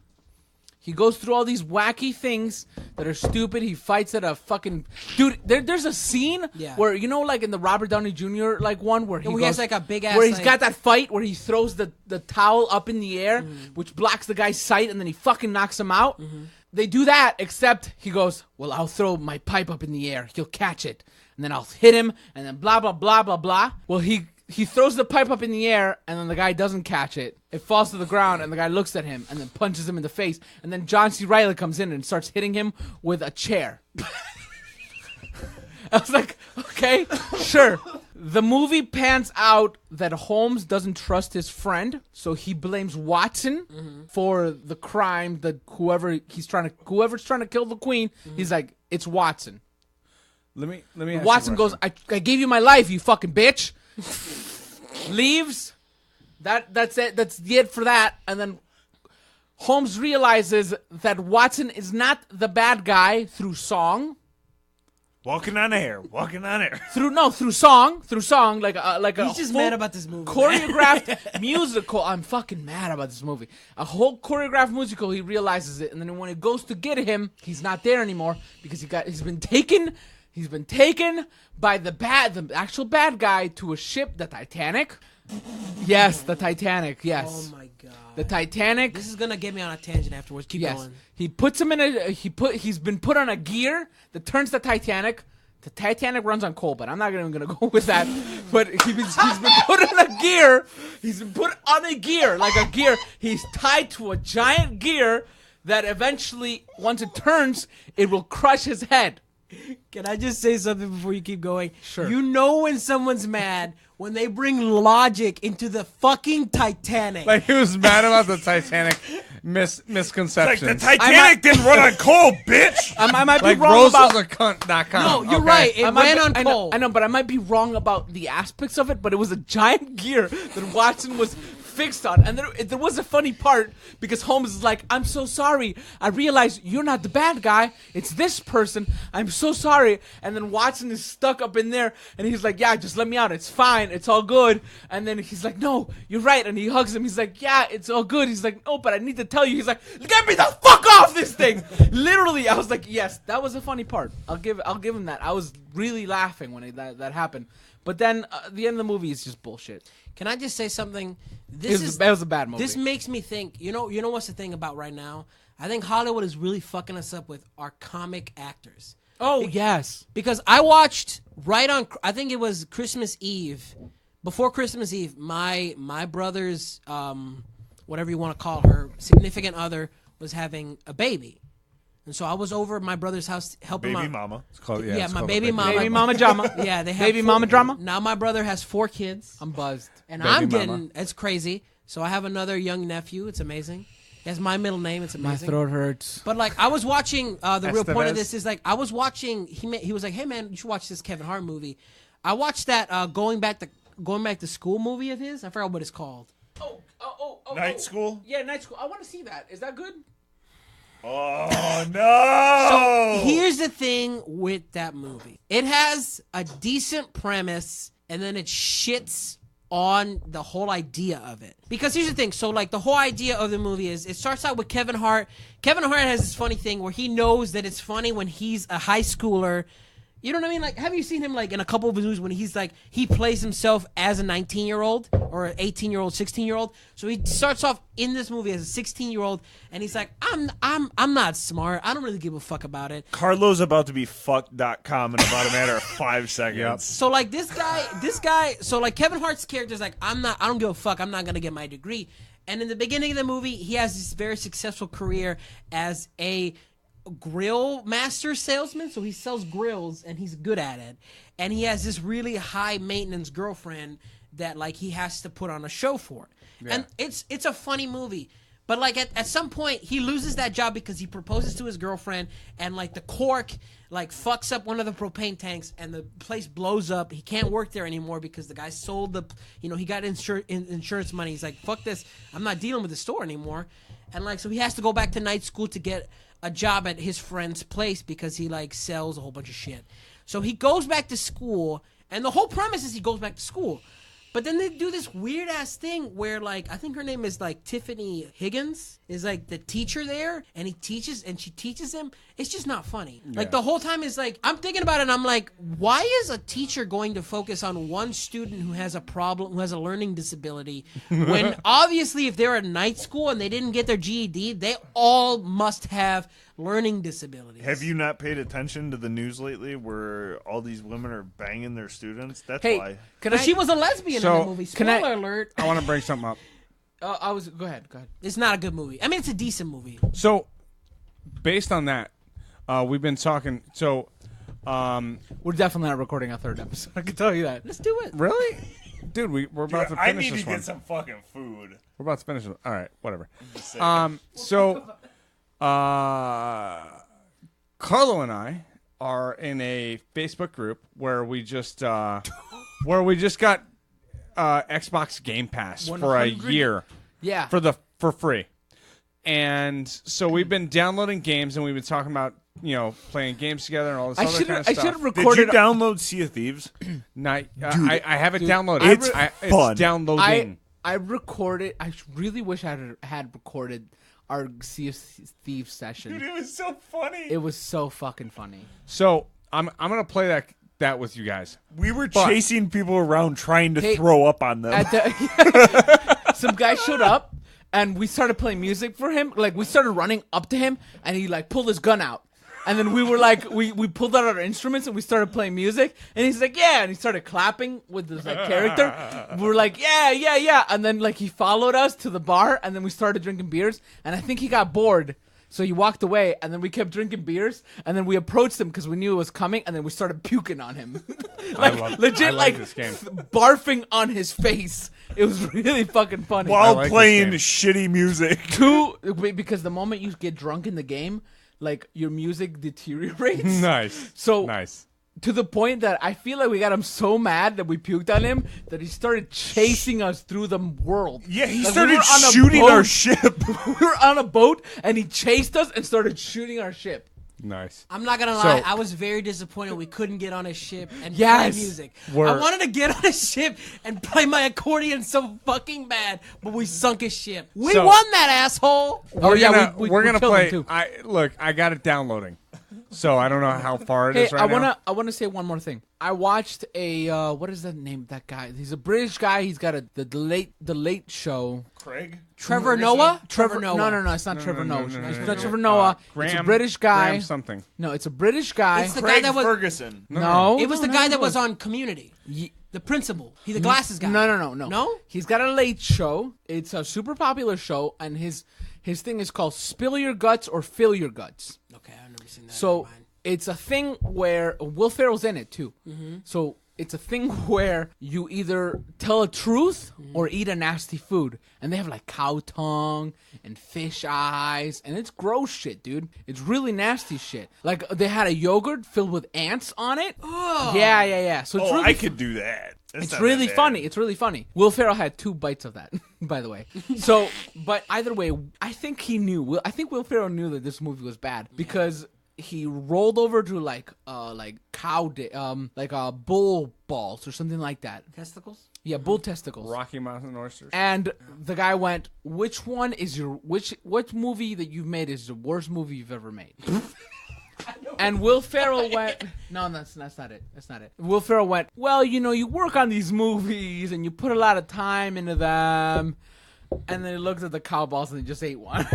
He goes through all these wacky things that are stupid. He fights at a fucking dude. There's a scene where like in the Robert Downey Jr. like one where he has like a big ass where he's like- got that fight where he throws the towel up in the air, which blocks the guy's sight, and then he fucking knocks him out. They do that, except he goes, "Well, I'll throw my pipe up in the air. He'll catch it, and then I'll hit him, and then blah blah blah blah blah." Well, he throws the pipe up in the air, and then the guy doesn't catch it. It falls to the ground, and the guy looks at him, and then punches him in the face. And then John C. Reilly comes in and starts hitting him with a chair. I was like, okay, sure. The movie pans out that Holmes doesn't trust his friend, so he blames Watson for the crime that whoever's trying to kill the queen. He's like, it's Watson. Let me. Ask Watson you a goes, question. I gave you my life, you fucking bitch. Leaves. That's it. That's it for that. And then Holmes realizes that Watson is not the bad guy through song. Walking on air. Through song, like a He's just full mad about this movie. choreographed musical. I'm fucking mad about this movie. A whole choreographed musical. He realizes it, and then when it goes to get him, he's not there anymore because he's been taken. He's been taken by the actual bad guy to a ship, the Titanic. Yes, the Titanic. Yes. Oh my god. The Titanic. This is gonna get me on a tangent afterwards. Keep Yes. going. He puts him in he's been put on a gear that turns the Titanic. The Titanic runs on coal, but I'm not even gonna go with that. But he's been put on a gear. He's been put on a gear, like a gear. He's tied to a giant gear that eventually, once it turns, it will crush his head. Can I just say something before you keep going? Sure. You know when someone's mad when they bring logic into the fucking Titanic. Like he was mad about the Titanic Like misconceptions. the Titanic didn't run on coal, bitch. I might be Like wrong Rose about. was a cunt.com. No, you're okay? right. It I might ran be- on coal. I know, but I might be wrong about the aspects of it. But it was a giant gear that Watson was fixed on, and there was a funny part because Holmes is like, "I'm so sorry. I realize you're not the bad guy. It's this person. I'm so sorry." And then Watson is stuck up in there, and he's like, "Yeah, just let me out. It's fine. It's all good." And then he's like, "No, you're right." And he hugs him. He's like, "Yeah, it's all good." He's like, "No, but I need to tell you." He's like, "Get me the fuck off this thing!" Literally, I was like, "Yes, that was a funny part. I'll give him that." I was really laughing when that happened. But then the end of the movie is just bullshit. Can I just say something? It was a bad movie. This makes me think. You know what's the thing about right now? I think Hollywood is really fucking us up with our comic actors. Oh yes. Because I watched I think it was Christmas Eve, before Christmas Eve, my brother's whatever you want to call her significant other was having a baby, and so I was over at my brother's house helping Baby my mama. It's called, yeah, it's my called baby a mama. Baby mama drama. Yeah, they have Baby mama drama? Now my brother has 4 kids, I'm buzzed. and Baby I'm mama. getting it's crazy. So I have another young nephew. It's amazing. He has my middle name. It's My amazing. throat hurts. But like I was watching, the real point of Estevez. this is like I was watching. He was like, "Hey man, you should watch this Kevin Hart movie." I watched that going back to school movie of his. I forgot what it's called. Oh. Night School? Yeah, Night School. I want to see that. Is that good? Oh no! Here's the thing with that movie. It has a decent premise, and then it shits on the whole idea of it. Because here's the thing. So, like, the whole idea of the movie is it starts out with Kevin Hart. Kevin Hart has this funny thing where he knows that it's funny when he's a high schooler. You know what I mean? Like, have you seen him, like, in a couple of his movies when he's, like, he plays himself as a 19-year-old or an 18-year-old, 16-year-old? So he starts off in this movie as a 16-year-old, and he's like, I'm not smart. I don't really give a fuck about it. Carlo's about to be fucked.com in about a matter of 5 seconds. So, like, this guy, so, like, Kevin Hart's character is like, I don't give a fuck. I'm not going to get my degree. And in the beginning of the movie, he has this very successful career as a grill master salesman. So he sells grills and he's good at it. And he has this really high maintenance girlfriend that like he has to put on a show for. Yeah. And it's a funny movie. But like at some point he loses that job because he proposes to his girlfriend and like the cork like fucks up one of the propane tanks and the place blows up. He can't work there anymore because the guy sold he got insurance money. He's like, fuck this. I'm not dealing with the store anymore. And like, so he has to go back to night school to get a job at his friend's place because he like sells a whole bunch of shit. So he goes back to school, and the whole premise is he goes back to school. But then they do this weird ass thing where like I think her name is like Tiffany Higgins is like the teacher there, and she teaches him. It's just not funny. Yeah. Like the whole time is like I'm thinking about it and I'm like, why is a teacher going to focus on one student who has a problem, who has a learning disability, when obviously if they're at night school and they didn't get their GED, they all must have learning disabilities. Have you not paid attention to the news lately where all these women are banging their students? That's Hey, why. She was a lesbian in the movie. Spoiler alert. I want to bring something up. Go ahead. It's not a good movie. I mean, it's a decent movie. So, based on that, we've been talking. So, We're definitely not recording a third episode. I can tell you that. Let's do it. really, dude, we're about to I finish need this to one. get some fucking food. We're about to finish it. All right, whatever. saying. So, Carlo and I are in a Facebook group where we just got Xbox Game Pass for a 100? year Yeah. for free. And so we've been downloading games and we've been talking about, playing games together and all this other kind of I stuff. should have Did recorded. you download Sea of Thieves? I have it downloaded. it's it's fun. downloading. I recorded. I really wish I had recorded our Sea of Thieves session. Dude, it was so funny. It was so fucking funny. So I'm gonna play that with you guys. We were chasing people around trying to Hey, throw up on them. Some guy showed up and we started playing music for him. Like we started running up to him and he like pulled his gun out. And then we were like, we pulled out our instruments and we started playing music. And he's like, yeah. And he started clapping with his like character. We were like, yeah. And then like he followed us to the bar and then we started drinking beers. And I think he got bored. So he walked away, and then we kept drinking beers, and then we approached him because we knew it was coming, and then we started puking on him. Legit, like this game. barfing on his face. It was really fucking funny. While like this playing game. shitty music. Because the moment you get drunk in the game, like your music deteriorates. Nice. So nice. to the point that I feel like we got him so mad that we puked on him that he started chasing us through the world. Yeah, he Like, we started were on a shooting boat. our ship. We were on a boat and he chased us and started shooting our ship. Nice. I'm not gonna lie, I was very disappointed we couldn't get on a ship and Yes. play music. Word. I wanted to get on a ship and play my accordion so fucking bad, but we sunk his ship. We So- won that asshole. Oh, yeah, we're gonna killed him, play. too. I got it downloading, so I don't know how far it Hey, is right now. I wanna say one more thing. I watched a what is that name? That guy. He's a British guy. He's got the late show. Craig? Trevor Noah? Trevor Noah. No, it's not Trevor Noah. no, It's no, not no. Trevor Noah. It's a Graham- British guy. Graham something. No, it's a British guy. It's the guy Craig that was. Ferguson. no, It was no, the no, guy no. that was on Community. The principal. He the glasses guy. No. No? He's got a late show. It's a super popular show, and his thing is called Spill Your Guts or Fill Your Guts. Okay, I've never seen that. So Never mind. it's a thing where Will Ferrell's in it too. Mm-hmm. So it's a thing where you either tell a truth Mm-hmm. or eat a nasty food, and they have like cow tongue and fish eyes, and it's gross shit, dude. It's really nasty shit. Like they had a yogurt filled with ants on it. Oh. Yeah. So it's Oh, really I could do that. That's it's not really that bad. funny. It's really funny. Will Ferrell had 2 bites of that, by the way. So, but either way, I think he knew. I think Will Ferrell knew that this movie was bad because he rolled over to like bull balls or something like that. Testicles? Yeah, bull testicles. Rocky Mountain oysters. And the guy went, "Which one is what movie that you've made is the worst movie you've ever made?" And Will Ferrell went, "No, that's not it. That's not it." Will Ferrell went, "Well, you work on these movies and you put a lot of time into them." And then he looked at the cow balls and he just ate one.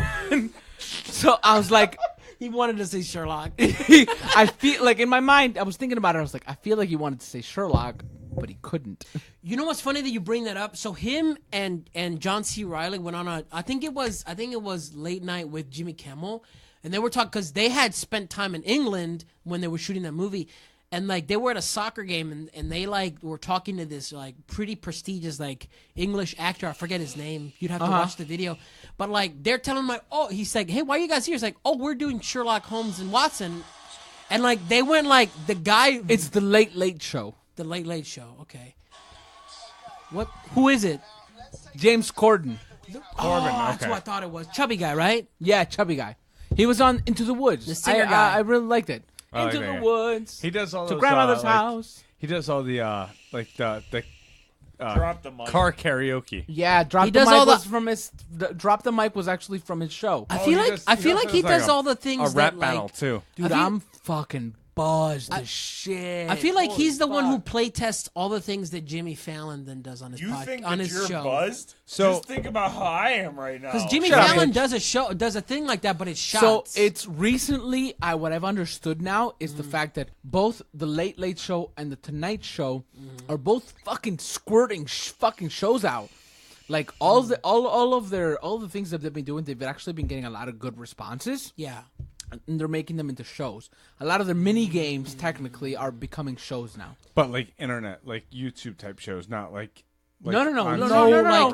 So I was like, He wanted to say Sherlock. I feel like in my mind, I was thinking about it. I was like, I feel like he wanted to say Sherlock, but he couldn't. You know what's funny that you bring that up? So him and John C. Reilly went on I think it was Late Night with Jimmy Kimmel, and they were talking because they had spent time in England when they were shooting that movie, and like they were at a soccer game and they like were talking to this like pretty prestigious like English actor. I forget his name. You'd have to watch the video, but like they're telling him like, oh, he's like, hey, why are you guys here? He's like, oh, we're doing Sherlock Holmes and Watson, and like they went like the guy. It's the Late Show. The Late Show. Okay. What? Who is it? James Corden. Oh, that's okay. what I thought it was. Chubby guy, right? Yeah, chubby guy. He was on Into the Woods. The singer guy. I really liked it. I like Into that the guy. Woods. He does all to those grandmother's like, house. He does all the Drop the mic. car karaoke. Yeah, Drop He the does Mic all was the- from his. Drop the Mic was actually from his show. I Oh, feel he like does- he also he does like does a- all the things A rap that battle like. too. Dude, I feel- I'm fucking buzzed as shit. I feel like Holy he's the one who fuck. play tests all the things that Jimmy Fallon then does on his You think on that his you're show. buzzed? So- Just think about how I am right now. Because Jimmy Shut up, Fallon bitch. does a thing like that, but it's shots. So it's recently, what I've understood now is the fact that both the Late Show and the Tonight Show are both fucking squirting fucking shows out. Like all the things that they've been doing, they've actually been getting a lot of good responses, yeah. and they're making them into shows. A lot of their mini games technically are becoming shows now. But like internet, like YouTube type shows, not like No, on- like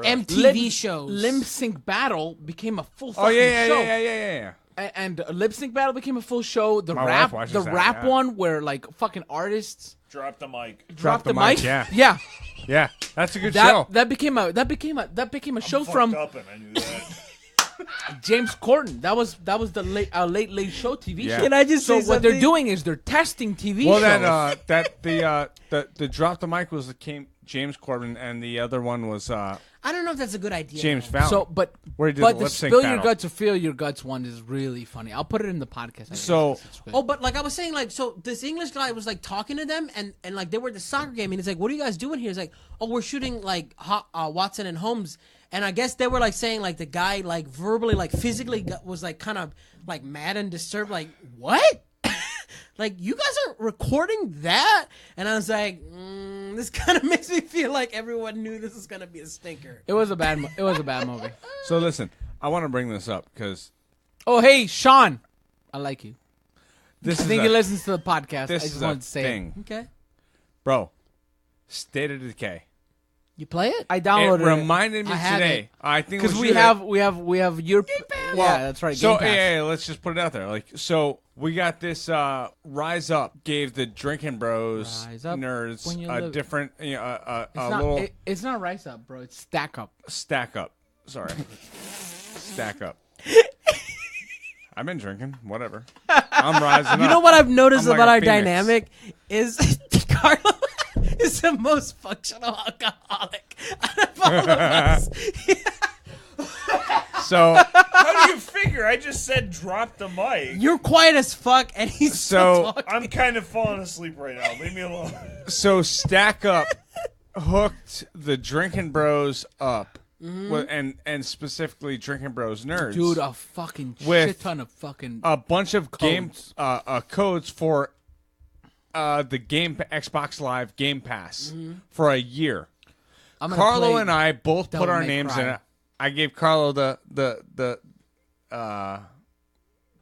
MTV shows. Lip Sync Battle became a full Oh fucking yeah, show. yeah. And Lip Sync Battle became a full show. The My wife rap, watches the that, rap yeah. one where like fucking artists Drop the mic. drop the the mic, mic. yeah. Yeah, that's a good show. That became a show Fucked from up and I knew that. James Corden. That was the late show TV Yeah. show. Can I just so say what they're something? doing is they're testing TV Well, shows. the drop the mic was James Corbin, and the other one was I don't know if that's a good idea. James though. Fallon. So, but Where he did but the the lip sync Spill Your battle. Guts or Feel Your Guts one is really funny. I'll put it in the podcast. I guess. So- It's good. Oh, but like I was saying, like, so this English guy was like talking to them, and like they were at the soccer game, and he's like, "What are you guys doing here?" He's like, "Oh, we're shooting like Watson and Holmes," and I guess they were like saying like the guy like verbally, like physically was like kind of like mad and disturbed, like what? Like you guys are recording that, and I was like, this kind of makes me feel like everyone knew this was gonna be a stinker. it was a bad movie. So listen, I want to bring this up because Oh, hey, Sean. I like you. This I is think a, he listens to the podcast. this I just is wanted a to say thing. it. Okay. Bro, State of Decay. You play it? I It downloaded it. reminded me I have today. it. I think Because we should have your yeah, that's right. So Game Pass. yeah, let's just put it out there. Like, so we got this. Rise Up gave the Drinking Bros Rise up when nerds you a live. different, a it's not, little it's not Rise Up, bro. It's Stack Up. stack up. Sorry, stack up. I've been drinking. Whatever. I'm rising up. You know what I've noticed I'm like about a our phoenix. dynamic is Carlo is the most functional alcoholic out of all of us. So How do you figure? I just said drop the mic. You're quiet as fuck, and he's still So- talking. I'm kind of falling asleep right now. Leave me alone. Stack Up hooked the Drinking Bros up, and specifically Drinking Bros nerds, Dude, a fucking With shit ton of fucking. a bunch of Codes. codes for the Xbox Live Game Pass for a year. I'm gonna Carlo play and I both Devil put our May names Cry. in it. I gave Carlo the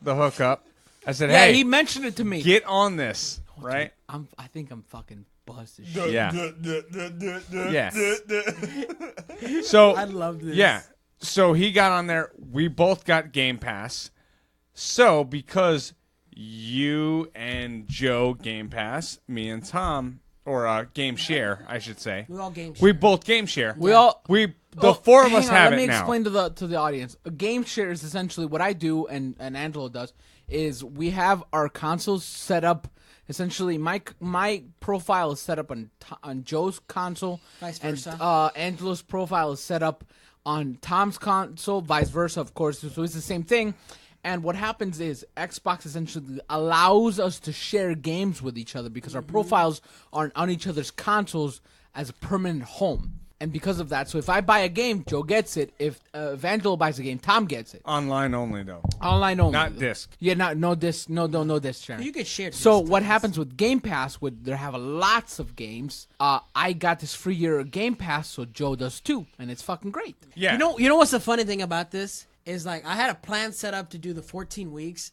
hookup. I said, Yeah, "Hey, he mentioned it to me. get on this." Right? I think I'm fucking buzzed as shit. Yeah. Yeah. So I love this. Yeah. So he got on there. We both got Game Pass. So because you and Joe Game Pass, me and Tom, or Game Share, I should say. We all game We share. both Game Share. The four of us hang on, have let me it now. explain to the audience. A game share is essentially what I do and Angelo does is we have our consoles set up. Essentially, my profile is set up on Joe's console, Vice and versa. Angelo's profile is set up on Tom's console. Vice versa, of course. So it's the same thing. And what happens is Xbox essentially allows us to share games with each other because our profiles are on each other's consoles as a permanent home. And because of that, so if I buy a game, Joe gets it. If Angelo buys a game, Tom gets it. Online only, though. Online only. Not disc. Yeah, no disc. No disc sharing. You get shared. So these what times. happens with Game Pass? There have lots of games. I got this free year of Game Pass, so Joe does too, and it's fucking great. Yeah. You know what's the funny thing about this is like I had a plan set up to do the 14 weeks,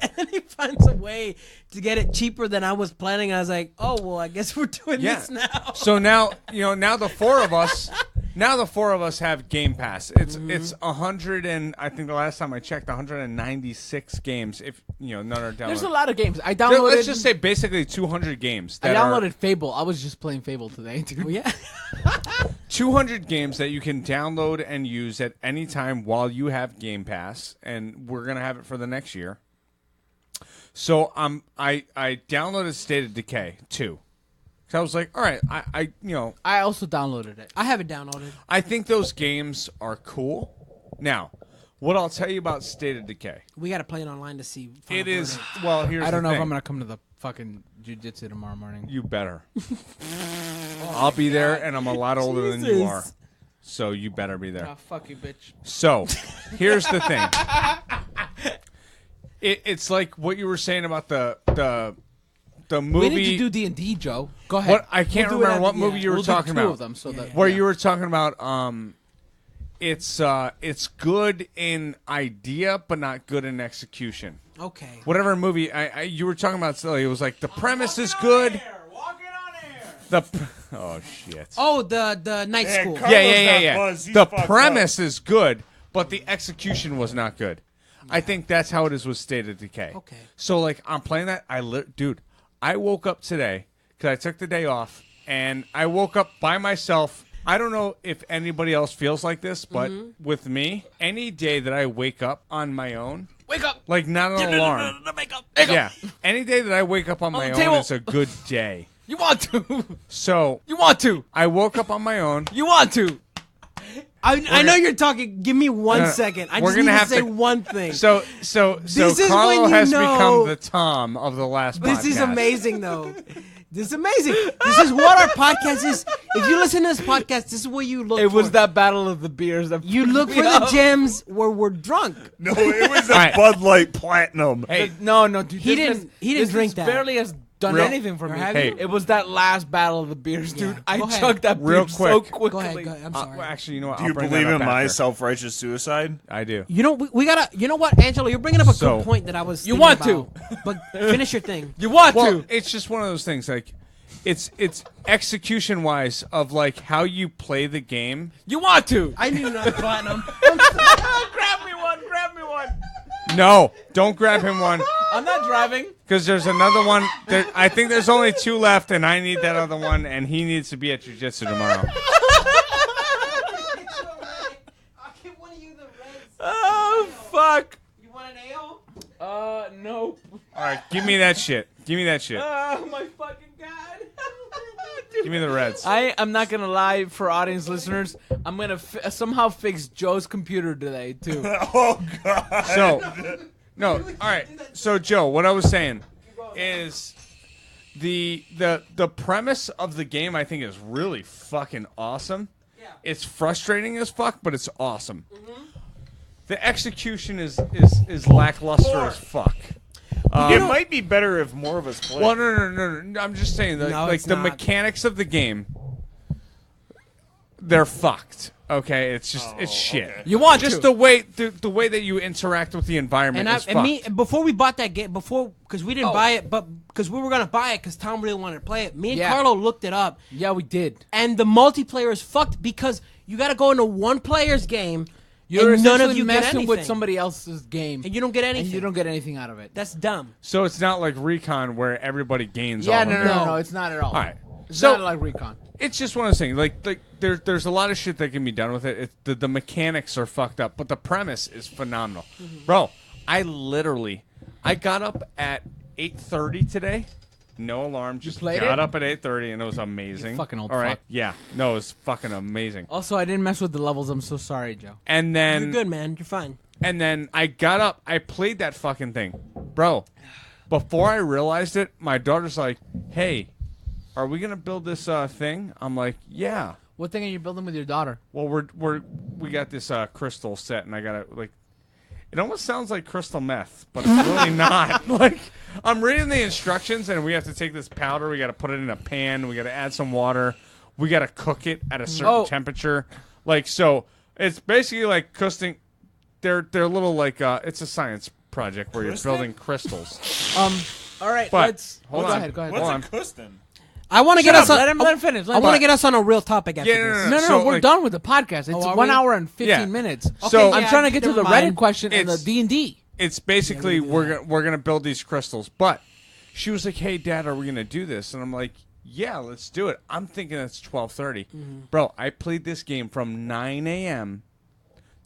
and then he finds a way to get it cheaper than I was planning. I was like, oh well, I guess we're doing Yeah. this now. So now the four of us. Now the four of us have Game Pass. It's 100 and I think the last time I checked, 196 games. If none are downloaded. There's a lot of games. I downloaded. Let's just say basically 200 games. I That are downloaded Fable. I was just playing Fable today, dude. Oh, yeah. 200 games that you can download and use at any time while you have Game Pass, and we're gonna have it for the next year. So I downloaded State of Decay 2. So I was like, all right, I also downloaded it. I have it downloaded. I think those games are cool. Now, what I'll tell you about State of Decay, We got to play it online to see. Final it is Verdict. well. Here's I don't the know if thing. I'm gonna come to the fucking jiu-jitsu tomorrow morning. You better. I'll be there, and I'm a lot older than you Jesus. are, so you better be there. Oh, fuck you, bitch. So, here's the thing. It's like what you were saying about the movie. We need to do D&D, Joe. Go ahead. What I can't We'll do it remember at what the movie end. you were We'll do talking two about. of them, so that, Where yeah. you were talking about it's good in idea but not good in execution. Okay. Whatever movie you were talking about, Silly, it was like the premise is good. Oh shit. Oh, the night Yeah, school. Carl- Yeah. not buzzed. He's The fucked premise is good, but the execution was not good. I think that's how it is with State of Decay. Okay. So like I'm playing that. Dude, I woke up today because I took the day off, and I woke up by myself. I don't know if anybody else feels like this, but with me, any day that I wake up on my own, Wake up. like not an alarm, yeah, any day that I wake up on my the own table. is a good day. You want to. So You want to. I woke up on my own. You want to. I know you're talking. Give me 1 second. I we're just gonna need to have say to- one thing. So This is Carlo when you has know- become the Tom of the last podcast. This is amazing, though. This is amazing. This is what our podcast is. If you listen to this podcast, this is what you look for. It was that battle of the beers that You look for the gems where we're drunk. No, it was a All right. Bud Light Platinum. Hey, No, dude. He didn't drink that. Barely as done Real- anything for me. Have Hey. you? It was that last battle of the beers, dude. Yeah. I Go ahead. chugged that Real beer so quick. quickly. Go ahead. Go ahead. I'm sorry. Well, actually, you know what? Do I'll you bring believe that in up my after. self-righteous suicide? I do. You know, we gotta. You know what, Angela? You're bringing up a So- good point that I was. You thinking want about. But finish your thing. You want Well, to? it's just one of those things. Like, it's execution wise of like how you play the game. You want to? I knew not platinum. Grab me one. Grab me one. No, don't grab him one I'm not driving. because there's another one. There, I think there's only 2 left, and I need that other one, and he needs to be at jiu-jitsu tomorrow. I'll give one of you the reds. Oh fuck. You want an ale? Nope. All right, give me that shit. Give me that shit. Oh my fucking god. Give me the Reds. I am not gonna lie for audience listeners. I'm gonna somehow fix Joe's computer today too. Oh God! So, no, all right. So, Joe, what I was saying is the premise of the game I think is really fucking awesome. Yeah. It's frustrating as fuck, but it's awesome. Mm-hmm. The execution is lackluster as fuck. It might be better if more of us play. Well, no. I'm just saying, No, like it's the not. mechanics of the game, they're fucked. Okay, it's just it's shit. okay. You want Just to? the way the you interact with the environment And, is and fucked. me before we bought that game, because we didn't buy it, but because we were gonna buy it because Tom really wanted to play it. Me and Yeah. Carlo looked it up, Yeah, we did. and the multiplayer is fucked because you got to go into one player's game, You're and none of essentially you get messing anything, with somebody else's game, and you don't get anything. and you don't get anything out of it. That's dumb. So it's not like Recon where everybody gains. Yeah, all no, of no, it. no, it's not at all. All right. It's So not like Recon. it's just one of those things. Like there's a lot of shit that can be done with it. The mechanics are fucked up, but the premise is phenomenal, bro. I got up at 8:30 today. No alarm. Just played got it? up at 8:30 and it was amazing. You fucking old All right. fuck. Yeah. No, it was fucking amazing. Also, I didn't mess with the levels. I'm so sorry, Joe. And then You're good, man. You're fine. And then I got up. I played that fucking thing, bro. Before I realized it, my daughter's like, "Hey, are we gonna build this thing?" I'm like, "Yeah." What thing are you building with your daughter? Well, we got this crystal set, and I gotta like. It almost sounds like crystal meth, but it's really not. Like I'm reading the instructions, and we have to take this powder. We got to put it in a pan. We got to add some water. We got to cook it at a certain temperature. Like so, it's basically like cooking. They're little like it's a science project where you're building crystals. All right, But let's. hold Go on. ahead. Go ahead. What's Hold a on. custom? I want to get Shut us up, on. let him finish. I want to get us on a real topic after Yeah, this. No, So, we're like- done with the podcast. It's are 1 we? hour and 15 Yeah. minutes. So- I'm yeah, trying to get to never the mind. Reddit question and the It's- D&D. It's basically we're gonna build these crystals. But she was like, "Hey, Dad, are we gonna do this?" And I'm like, "Yeah, let's do it." I'm thinking it's 12:30, bro. I played this game from 9 a.m.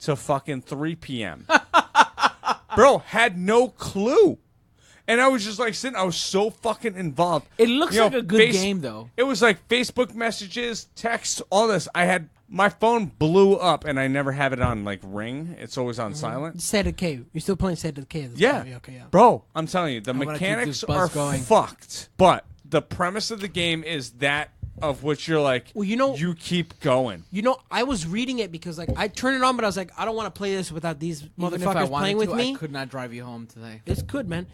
to fucking 3 p.m. Bro, had no clue. And I was just like sitting. I was so fucking involved. It looks You know, like a good game, though. It was like Facebook messages, texts, all this. I had my phone blew up, and I never have it on like ring. It's always on silent. State of Decay. You're still playing State of Decay. This Yeah. time. Okay, yeah. Bro, I'm telling you, the wanna keep mechanics this buzz are going. fucked. But the premise of the game is that of which you're like, Well, you know- you keep going. You know, I was reading it because like I turned it on, but I was like, I don't want to play this without these Even if I motherfuckers wanted playing with to, me. I could not drive you home today. It's good, man.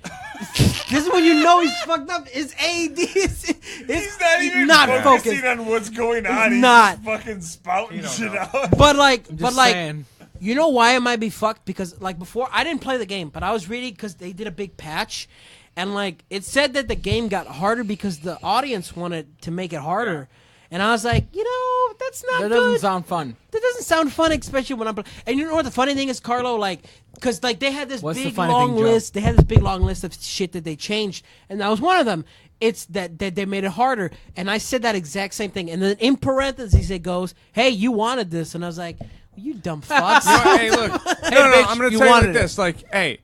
This is when you know he's fucked up. His AD is He's not even not focusing focused. on what's going on. He's not. just fucking spouting shit out. But like, Just saying. you know why it might be fucked? Because like before, I didn't play the game, but I was reading because they did a big patch, and like it said that the game got harder because the audience wanted to make it harder, and I was like, that's not That good. doesn't sound fun. That doesn't sound fun, especially when I'm. And you know what the funny thing is, Carlo? Like, because like they had this What's the big funny long thing, Joe? list. They had this big long list of shit that they changed, and that was one of them. It's that they made it harder, and I said that exact same thing. And then in parentheses it goes, "Hey, you wanted this," and I was like, well, "You dumb fucks." Hey, look. no, bitch, I'm gonna you tell you wanted like this. Like, hey,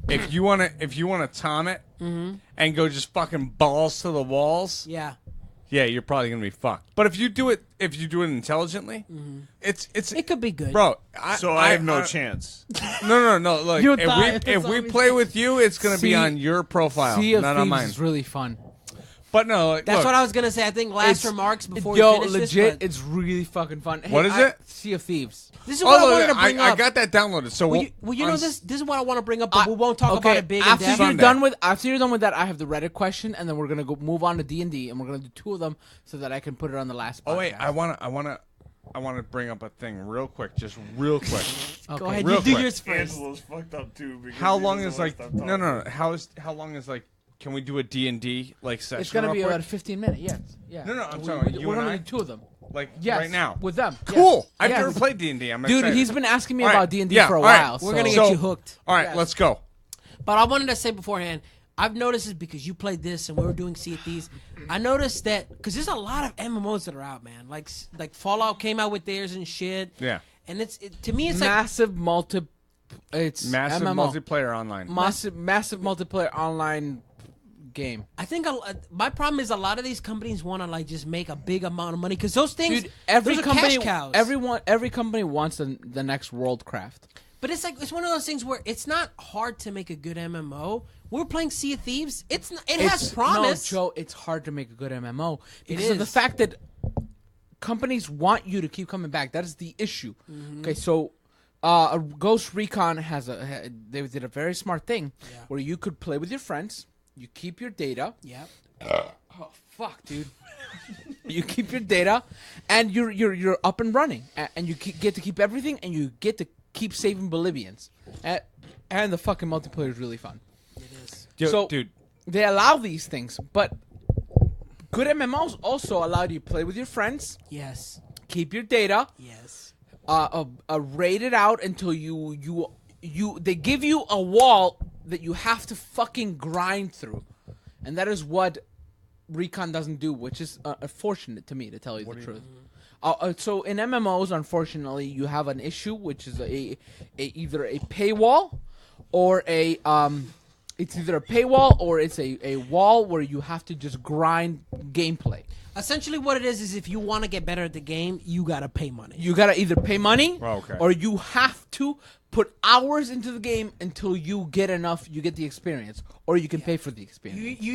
if you wanna tom it and go just fucking balls to the walls, yeah. yeah, you're probably gonna be fucked. But if you do it intelligently, it's It could be good, bro. So I have no chance. No. Look, You'll die. if That's we all we play say. with you, it's gonna be Sea- on your profile, Sea of not on Thieves mine. is really fun. But no, like, That's look, what I was gonna say. I think last It's- remarks before Yo, we finish legit, this. But it's really fucking fun. Hey, What is it? Sea of Thieves. this is what I look, wanted to bring up. I got that downloaded. So Well, you know on this. This is what I want to bring up, but we won't talk about it big in after depth. you're Sunday. after you're done with that, I have the Reddit question, and then we're gonna go move on to D&D, and we're gonna do 2 of them so that I can put it on the last. Oh wait, podcast. I want to bring up a thing real quick, just real quick. Go ahead, real you do quick. yours first. Angela's fucked up too. Because How he long doesn't is wanna like stop no talking. how long is like? Can we do a D&D like session? It's gonna real be quick? about 15 minutes. Yes. Yeah. No, I'm We- talking about you We're and gonna I? do 2 of them. like Yes. right now. with them. Cool. I've Yes. never played D&D. I'm Dude, excited. he's been asking me All right. about D&D Yeah, for a all right. while. We're so- gonna get So- you hooked. All right, Yes. let's go. But I wanted to say beforehand, I've noticed this because you played this and we were doing Sea of Thieves. I noticed that because there's a lot of MMOs that are out, man. Like Fallout came out with theirs and shit. Yeah. And to me, it's like massive It's Massive MMO. multiplayer online. Massive multiplayer online game. I think my problem is a lot of these companies want to like just make a big amount of money because those things. Dude, every those are company, cash cows. every company wants the next Worldcraft. But it's like it's one of those things where it's not hard to make a good MMO. We're playing Sea of Thieves. It has promise. No, Joe, it's hard to make a good MMO It because of the is. fact that companies want you to keep coming back. That is the issue. Mm-hmm. Okay, so Ghost Recon they did a very smart thing where you could play with your friends. You keep your data. Yeah. Oh fuck, dude. You keep your data, and you're up and running, and you get to keep everything, and you get to keep saving Bolivians, and the fucking multiplayer is really fun. It is. Dude, They allow these things, but good MMOs also allow you to play with your friends, Yes. keep your data, Yes. rate it out until they give you a wall that you have to fucking grind through, and that is what Recon doesn't do, which is unfortunate to me, to tell you the truth. So in MMOs, unfortunately, you have an issue, which is either a paywall or it's either a paywall or it's a wall where you have to just grind gameplay. Essentially, what it is if you want to get better at the game, you gotta pay money. You gotta either pay money Okay. or you have to put hours into the game until you get enough, you get the experience, or you can pay for the experience. You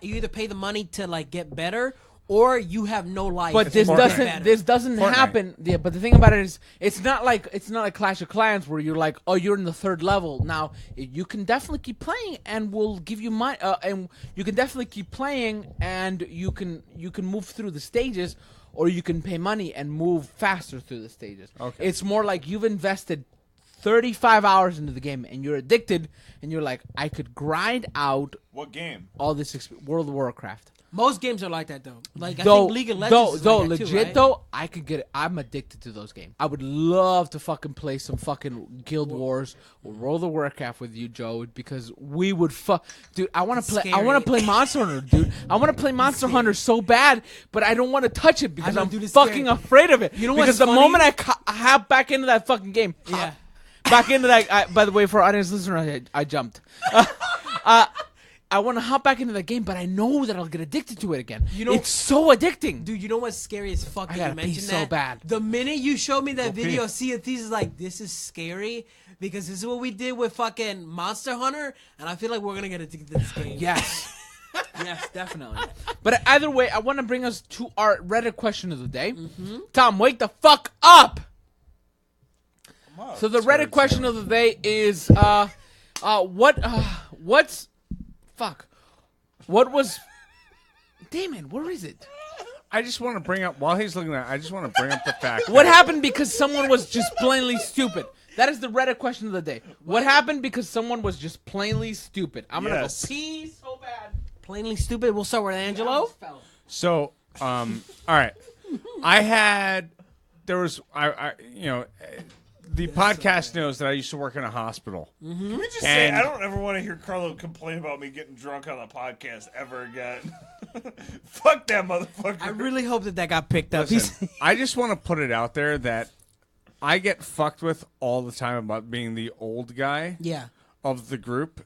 either pay the money to like get better, or you have no life. But this to get doesn't better. Fortnite. happen. Yeah, but the thing about it is, it's not like Clash of Clans where you're like, oh, you're in the 3rd level now. You can definitely keep playing, and we'll give you money. And you can definitely keep playing, and you can move through the stages, or you can pay money and move faster through the stages. Okay. It's more like you've invested 35 hours into the game, and you're addicted, and you're like, I could grind out What game? all this World of Warcraft. Most games are like that though. Like I think League of Legends is though like that legit too, right? though, I could get it. I'm addicted to those games. I would love to fucking play some fucking Guild Wars or World of Warcraft with you, Joe, because we would dude. I want to play. I want to Scary. play Monster Hunter, dude. I want to play Monster Hunter so bad, but I don't want to touch it because know, I'm dude, it's fucking scary. afraid of it. You know because what's the funny? moment I hop back into that fucking game, Yeah. back into that. By the way, for audience listeners, I jumped. I want to hop back into that game, but I know that I'll get addicted to it again. You know- it's so addicting. Dude, you know what's scary as fuck I that gotta you pee mentioned so that? bad. The minute you showed me that Go video pee. of Sea of Thieves, is like, this is scary because this is what we did with fucking Monster Hunter, and I feel like we're gonna get addicted to this game. Yes. Yes, definitely. But either way, I want to bring us to our Reddit question of the day. Tom, wake the fuck up! So the Reddit question of the day is, what was, damn it, where is it? I just want to bring up while he's looking at it, I just want to bring up the fact What that happened because someone was just plainly stupid? That is the Reddit question of the day. What happened because someone was just plainly stupid? I'm gonna Yes. go pee so bad. Plainly stupid. We'll start with Angelo. So, all right. The podcast knows that I used to work in a hospital. Can we just say And- I don't ever want to hear Carlo complain about me getting drunk on a podcast ever again. Fuck that motherfucker. I really hope that got picked up. Listen, I just want to put it out there that I get fucked with all the time about being the old guy Yeah. of the group,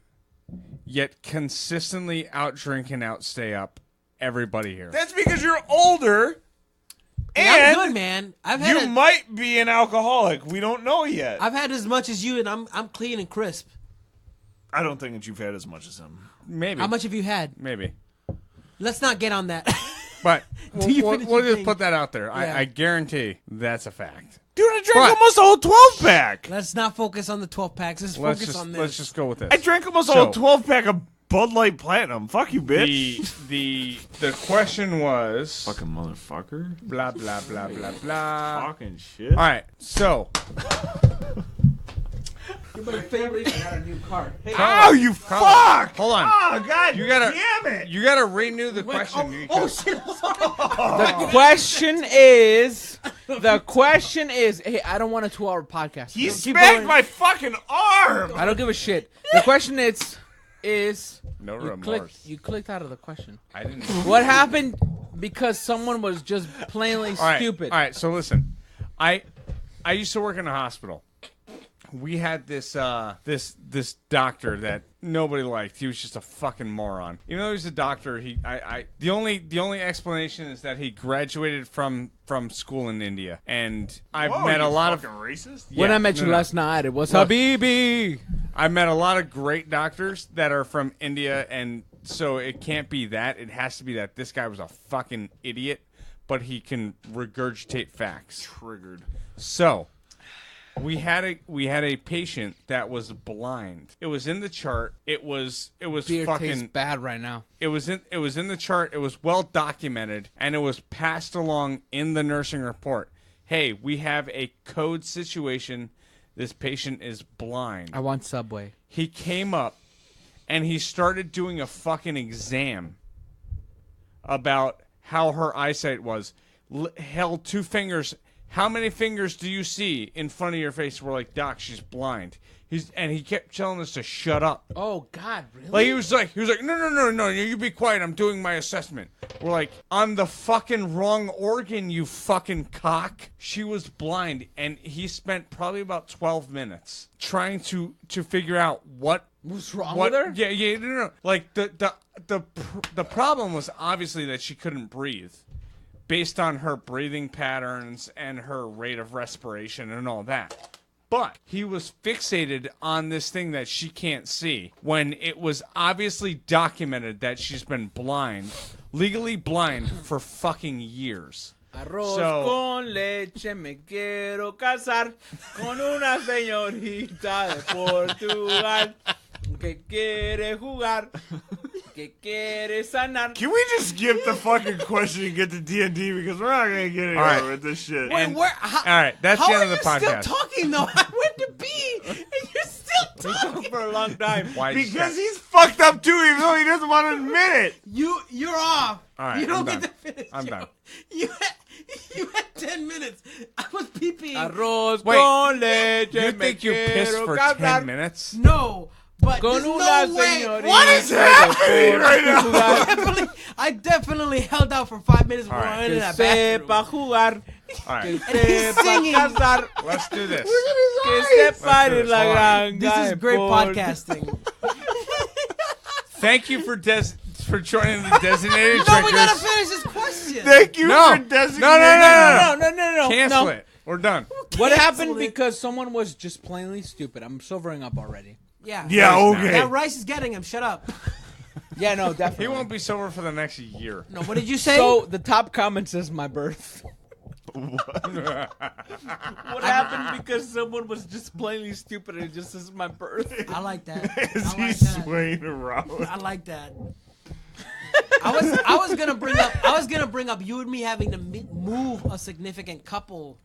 yet consistently out drink and out stay up everybody here. That's because you're older. I'm And good, man. you might be an alcoholic. We don't know yet. I've had as much as you, and I'm clean and crisp. I don't think that you've had as much as him. Maybe. How much have you had? Maybe. Let's not get on that. But you we'll finish your just thing? put that out there. Yeah. I guarantee that's a fact. Dude, I drank But- almost a whole 12-pack. Let's not focus on the 12 packs. Let's Let's focus just on this. let's just go with this. I drank almost a So- whole 12-pack of Bud Light Platinum. Fuck you, bitch. the question was Fucking motherfucker. blah blah blah blah blah. Talking shit. All right, so My favorite got a new card. Hey, Oh, you Carla, fuck! hold on. Oh, God You gotta- damn it! You gotta renew the question. Oh shit! the question is, hey, I don't want a 2-hour podcast. He Keep smacked going. my fucking arm! I don't give a shit. The question is No you remorse. clicked out of the question. I didn't. What happened? Because someone was just plainly All right, stupid. All right, so listen, I used to work in a hospital. We had this this doctor that nobody liked. He was just a fucking moron. Even though he was a doctor, the only explanation is that he graduated from school in India. And I've met a lot of racist. When Yeah, I met you no. last night, it was Look. Habibi. I've met a lot of great doctors that are from India, and so it can't be that. It has to be that this guy was a fucking idiot, but he can regurgitate facts. Triggered. So, we had a patient that was blind. It was in the chart. It was Beer tastes fucking bad right now. it was in the chart. It was well documented, and it was passed along in the nursing report. Hey, we have a code situation. This patient is blind. I want Subway. He came up and he started doing a fucking exam about how her eyesight was. Held 2 fingers. How many fingers do you see in front of your face? We're like, Doc, she's blind. And he kept telling us to shut up. Oh God, really? Like he was like, no, you be quiet. I'm doing my assessment. We're like, on the fucking wrong organ, you fucking cock. She was blind, and he spent probably about 12 minutes trying to figure out what What's wrong with her? Yeah, no. Like the problem was obviously that she couldn't breathe, based on her breathing patterns and her rate of respiration and all that. But he was fixated on this thing that she can't see when it was obviously documented that she's been blind, legally blind, for fucking years. Arroz So- con leche, me quiero casar con una señorita de Portugal que quiere jugar, que quiere sanar. Can we just skip the fucking question and get to D&D because we're not gonna get anywhere right. with this shit. Wait, And- all right, that's how the end are of the you podcast. still talking though? I went to pee, and you're still talking. For a long time. Why? Because he's fucked up too, even though he doesn't want to admit it. You're off. All right, you don't I'm get done. to finish. I'm Joe. done. You had 10 minutes. I was pee-peeing. Arroz Wait, con leche, You me think you pissed quiero for casar 10 minutes? No, but con there's una no way. señorita. What is happening right now? I definitely held out for 5 minutes before right. I ended Que that bathroom. sepa jugar, All right, que And he's sepa singing. casar, let's do this. que sepa do de this. la Hold on. granja. This is de great Portugal. podcasting. Thank you for joining the designated No, drinkers. we gotta finish this question. Thank you No. for designating. No. Cancel no. it. We're done. What Cancel happened it. because someone was just plainly stupid. I'm sobering up already. Yeah. Yeah, okay. That rice is getting him. Shut up. Yeah, no, He definitely. won't be sober for the next year. No, what did you say? So the top comment says my birth. What happened because someone was just plainly stupid and it just says my birth? I like that. As I like he's that. swaying around. I like that. I was gonna bring up you and me having to move a significant couple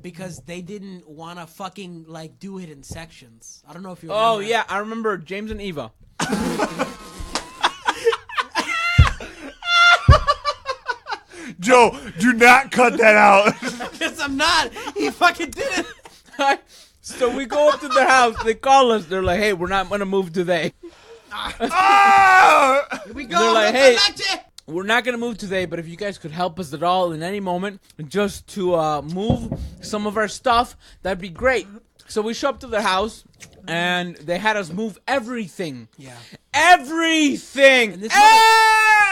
because they didn't want to fucking like do it in sections. I don't know if you. Oh remember. yeah, I remember James and Eva. Joe, do not cut that out. Because I'm not. He fucking did it. So we go up to their house. They call us. They're like, "Hey, we're not gonna move today. Ah! Here we go. They're like, Look, hey. Leche. We're not gonna move today. But if you guys could help us at all in any moment, just to move some of our stuff, that'd be great." So we show up to their house, and they had us move everything. Yeah. Everything. And this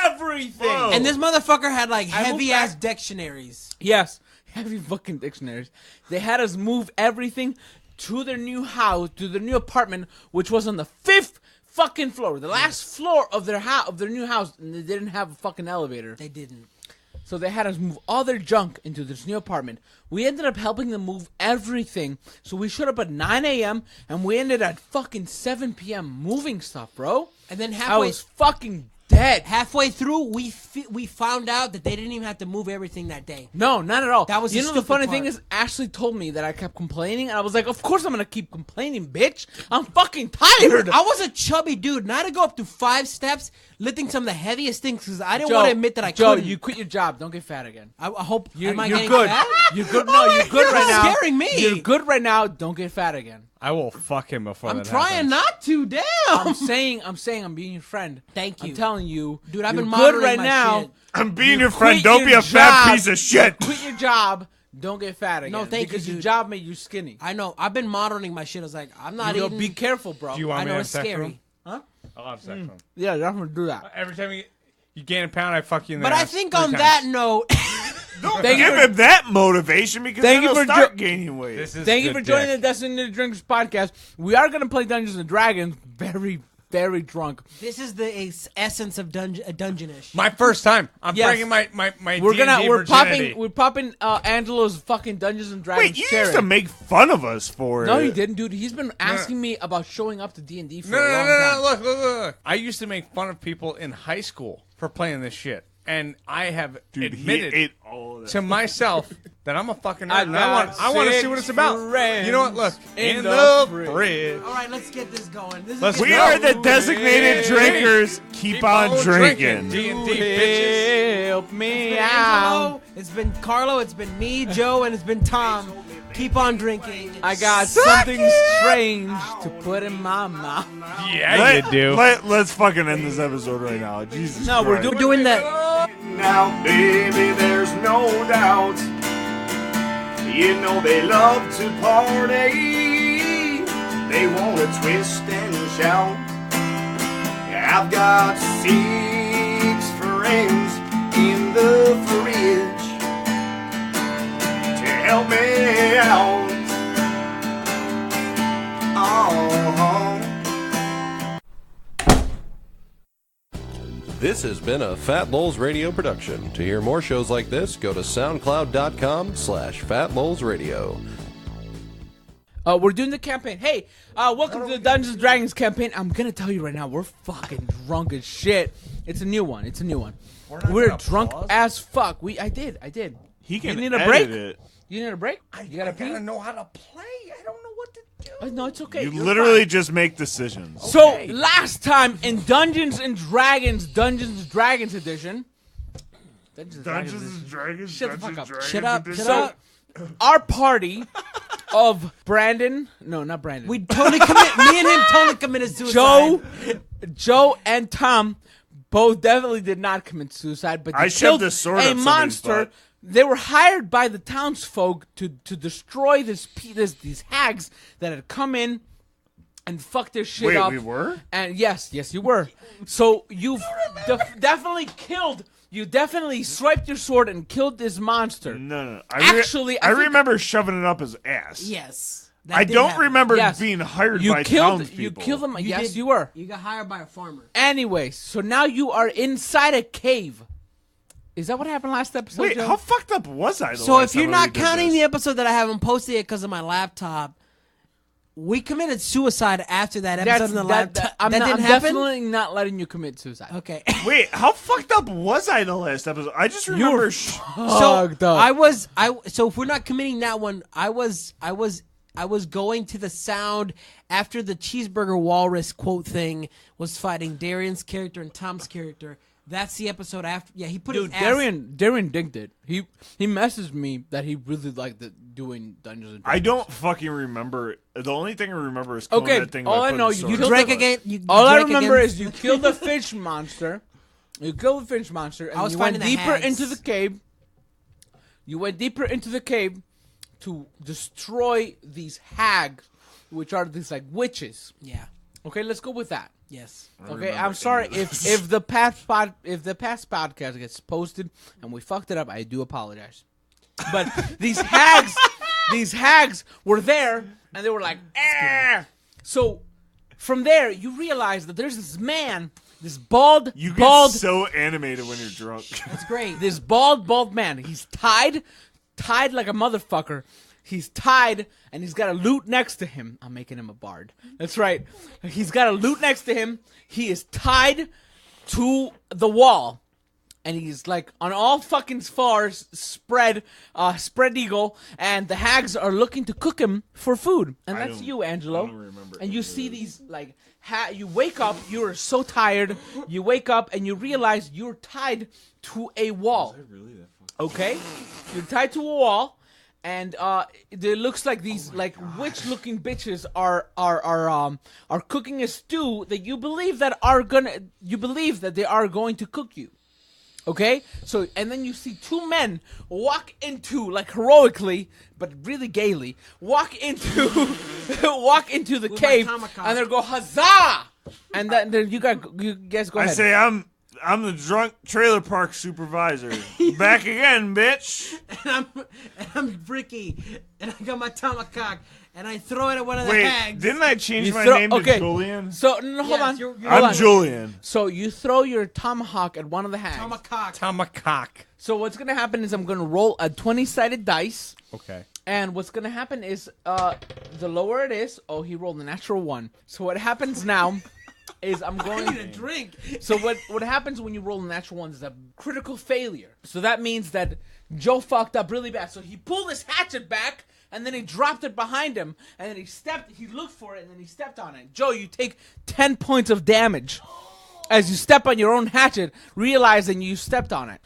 Everything. Whoa. And this motherfucker had like I moved heavy ass back- dictionaries. Yes, heavy fucking dictionaries. They had us move everything to their new house, to their new apartment, which was on the fifth fucking floor, the last floor of their house, of their new house, and they didn't have a fucking elevator. They didn't. So they had us move all their junk into this new apartment. We ended up helping them move everything. So we showed up at 9 a.m. and we ended at fucking 7 p.m. moving stuff, bro. And then I was fucking dead. halfway through, we found out that they didn't even have to move everything that day. No, not at all. That was you the know the stupid funny part. thing is, Ashley told me that I kept complaining, and I was like, of course I'm gonna keep complaining, bitch. I'm fucking tired. I was a chubby dude, and I had to go up to 5 steps, lifting some of the heaviest things because I didn't Joe, want to admit that I Joe, couldn't. you quit your job. Don't get fat again. I hope. You're, am I you're getting good. fat? You're good. No, you're good You're right now. scaring me. You're good right now. Don't get fat again. I will fuck him before I'm that trying happens. not to. Damn. I'm saying I'm being your friend. Thank you. I'm telling you, Dude, I've you're been good monitoring right my now. shit. I'm being You your friend. quit Don't be your a fat job. piece of shit. Quit your job. Don't get fat again. No, thank you, because your dude. job made you skinny. I know. I've been monitoring my shit. I was like, I'm not You know, eating. be careful, bro. Do you want I me know to have it's sex with scary. him? Huh? I'll have sex with him. Yeah, definitely do that. Every time you gain a pound, I fuck you in the But I ass think 3 on times. that note, Don't Thank you give for- him that motivation because Thank then you he'll for start jo- gaining weight. This is Thank you good for joining dick. the Destiny Drinkers podcast. We are going to play Dungeons and Dragons very, very drunk. this is the essence of Dungeonish. My first time. I'm Yes. bringing my We're D&D we're virginity. popping Angelo's fucking Dungeons and Dragons Wait, you cherry. used to make fun of us for No, it. he didn't, dude. He's been asking me about showing up to D&D for No, a no, long no, time. no, look. I used to make fun of people in high school for playing this shit. And I have Dude, he admitted ate all of that. to myself that I'm a fucking nerd. I and got I want to see what it's about. friends You know what? Look. in the the fridge. fridge. All right, let's get this going. This is Let's getting We go. are the designated drinkers. Keep on drinking. D&D bitches. Help me It's been out. Angelo, it's been Carlo, it's been me, Joe, and it's been Tom. Keep on drinking. I got something strange to put in my mouth. Yeah, you do. Let's fucking end this episode right now. Jesus No, we're Christ. doing that. Now, baby, there's no doubt. You know they love to party. They want to twist and shout. I've got 6 friends in the fridge to help me out. Oh. This has been a Fat Lowell's Radio production. To hear more shows like this, go to soundcloud.com/FatLowellsRadio. We're doing the campaign. Hey, welcome to the Dungeons and Dragons campaign. I'm gonna tell you right now, we're fucking drunk as shit. It's a new one. We're gonna drunk pause? as fuck. I did. He can You need a edit break? it. You need a break? You gotta pee? know how to play. I don't know what to do. No, it's okay. You You're literally fine. just make decisions. So last time in Dungeons and Dragons edition. Dungeons and Dragons. Shut the fuck up. Shut up. Shut So up. our party of Brandon, no, not Brandon. We totally commit. Me and him totally committed suicide. Joe and Tom both definitely did not commit suicide, but they I shoved killed a sword a up somebody's monster. butt. They were hired by the townsfolk to destroy these hags that had come in and fucked their shit Wait, up. we were? And yes, you were. So you've definitely killed. You definitely swiped your sword and killed this monster. No. Actually, I I think- remember shoving it up his ass. Yes. that I did don't happen. remember Yes. being hired You by killed. townspeople. You killed them. Yes, did. you were. You got hired by a farmer. Anyway, so now you are inside a cave. Is that what happened last episode? Wait, Joe? how fucked up was I? So if you're not counting the episode that I haven't posted yet because of my laptop, we committed suicide after that episode That's, in the that, laptop. that- I'm, that not, didn't I'm happen. definitely not letting you commit suicide. Okay. Wait, how fucked up was I the last episode? I just remember. So Fucked up. So if we're not committing that one, I was going to the sound after the cheeseburger walrus quote thing was fighting Darian's character and Tom's character. That's the episode after. Yeah, he put Dude, his ass. Darian digged it. He messaged me that he really liked doing Dungeons and Dragons. I don't fucking remember. The only thing I remember is killing Okay, that thing. all by I putting know, the you sword You in killed his drank butt. again. You All I drank remember again. is you killed the fish monster. You killed the fish monster, and I was you went finding the deeper hags. into the cave. You went deeper into the cave to destroy these hags, which are these like witches. Yeah. Okay, let's go with that. Yes. Okay, I'm sorry if the past podcast gets posted and we fucked it up. I do apologize. But these hags were there and they were like, eh. So from there, you realize that there's this man, this bald, You get bald, so animated when you're drunk. That's great. this bald man. He's tied like a motherfucker. He's tied, and he's got a lute next to him. I'm making him a bard. That's right. He's got a lute next to him. He is tied to the wall, and he's like on all fucking fours, spread eagle, and the hags are looking to cook him for food. And that's don't- you, Angelo. I don't remember And you any of see this. these like you wake up, you're so tired. You wake up and you realize you're tied to a wall. Okay, you're tied to a wall, and it looks like these like witch-looking bitches are cooking a stew that you believe that they are going to cook you. Okay, so and then you see two men walk into like heroically, but really gaily, walk into the With cave, my tomahawk. and they go huzzah, and then you guys go I ahead. say I'm the drunk trailer park supervisor. Back again, bitch. And I'm Ricky, and I got my tomahawk, and I throw it at one of the Wait, hags. didn't I change You my throw- name okay. to Julian? So no, hold Yes, on. you're- Hold I'm on. Julian. So you throw your tomahawk at one of the hags. Tomahawk. Tomahawk. So what's gonna happen is I'm gonna roll a 20-sided dice, Okay. and what's gonna happen is the lower it is. Oh, he rolled a natural 1. So what happens now is I'm I going. need a drink. So what happens when you roll a natural 1 is a critical failure. So that means that Joe fucked up really bad. So he pulled his hatchet back, and then he dropped it behind him, and then he looked for it, and then he stepped on it. Joe, you take 10 points of damage as you step on your own hatchet, realizing you stepped on it.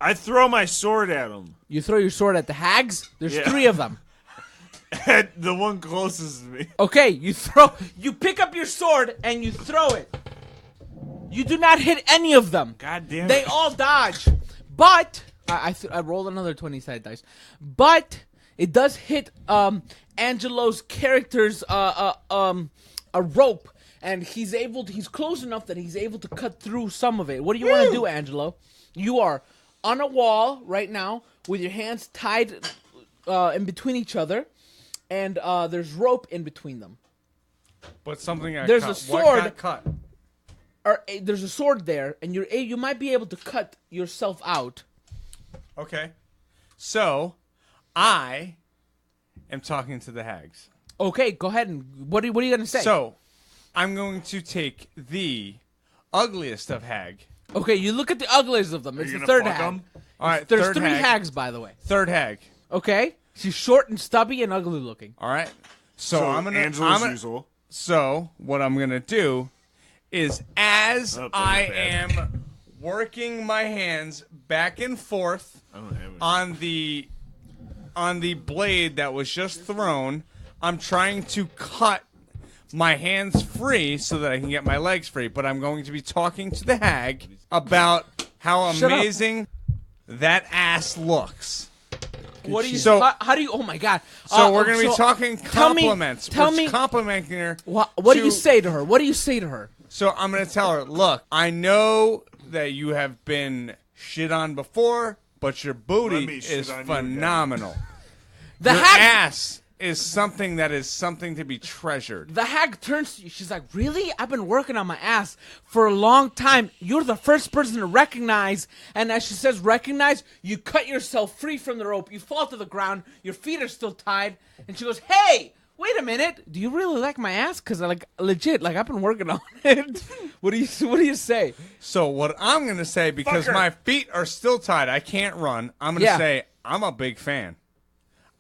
I throw my sword at him. You throw your sword at the hags. There's Yeah. 3 of them. At the one closest to me. Okay, you pick up your sword and you throw it. You do not hit any of them. God damn it. They all dodge. But I rolled another 20-sided dice. But it does hit Angelo's character's a rope, and he's close enough that he's able to cut through some of it. What do you want to do, Angelo? You are on a wall right now with your hands tied in between each other, and there's rope in between them. But something got There's cut. a What sword. got cut? There's a sword there, and you might be able to cut yourself out. Okay. So, I am talking to the hags. Okay, go ahead and what are you gonna say? So, I'm going to take the ugliest of hag. Okay, you look at the ugliest of them. It's you the gonna third fuck hag. 'em? All right, There's third 3 hag. hags, by the way. Third hag. Okay, she's short and stubby and ugly looking. All right. So, So I'm gonna. Angela's usual. So what I'm gonna do is, as Oh, that was I bad. am working my hands back and forth I don't have it. on the blade that was just thrown, I'm trying to cut my hands free so that I can get my legs free. But I'm going to be talking to the hag about how Shut up. amazing that ass looks. What do you? So- how do you? Oh my god! So we're going to be so talking tell me- compliments. tell We're me- complimenting her. What do to- you say to her? What do you say to her? So I'm going to tell her, look, I know that you have been shit on before, but your Let booty me shit is on you, phenomenal. The Your hag. ass is something to be treasured. The hag turns to you. She's like, "Really? I've been working on my ass for a long time. You're the first person to recognize." And as she says, "Recognize," you cut yourself free from the rope. You fall to the ground. Your feet are still tied. And she goes, "Hey, wait a minute. Do you really like my ass? Because legit, I've been working on it." What do you say? So what I'm going to say, because Fuck her. my feet are still tied, I can't run, I'm going to Yeah. say, I'm a big fan.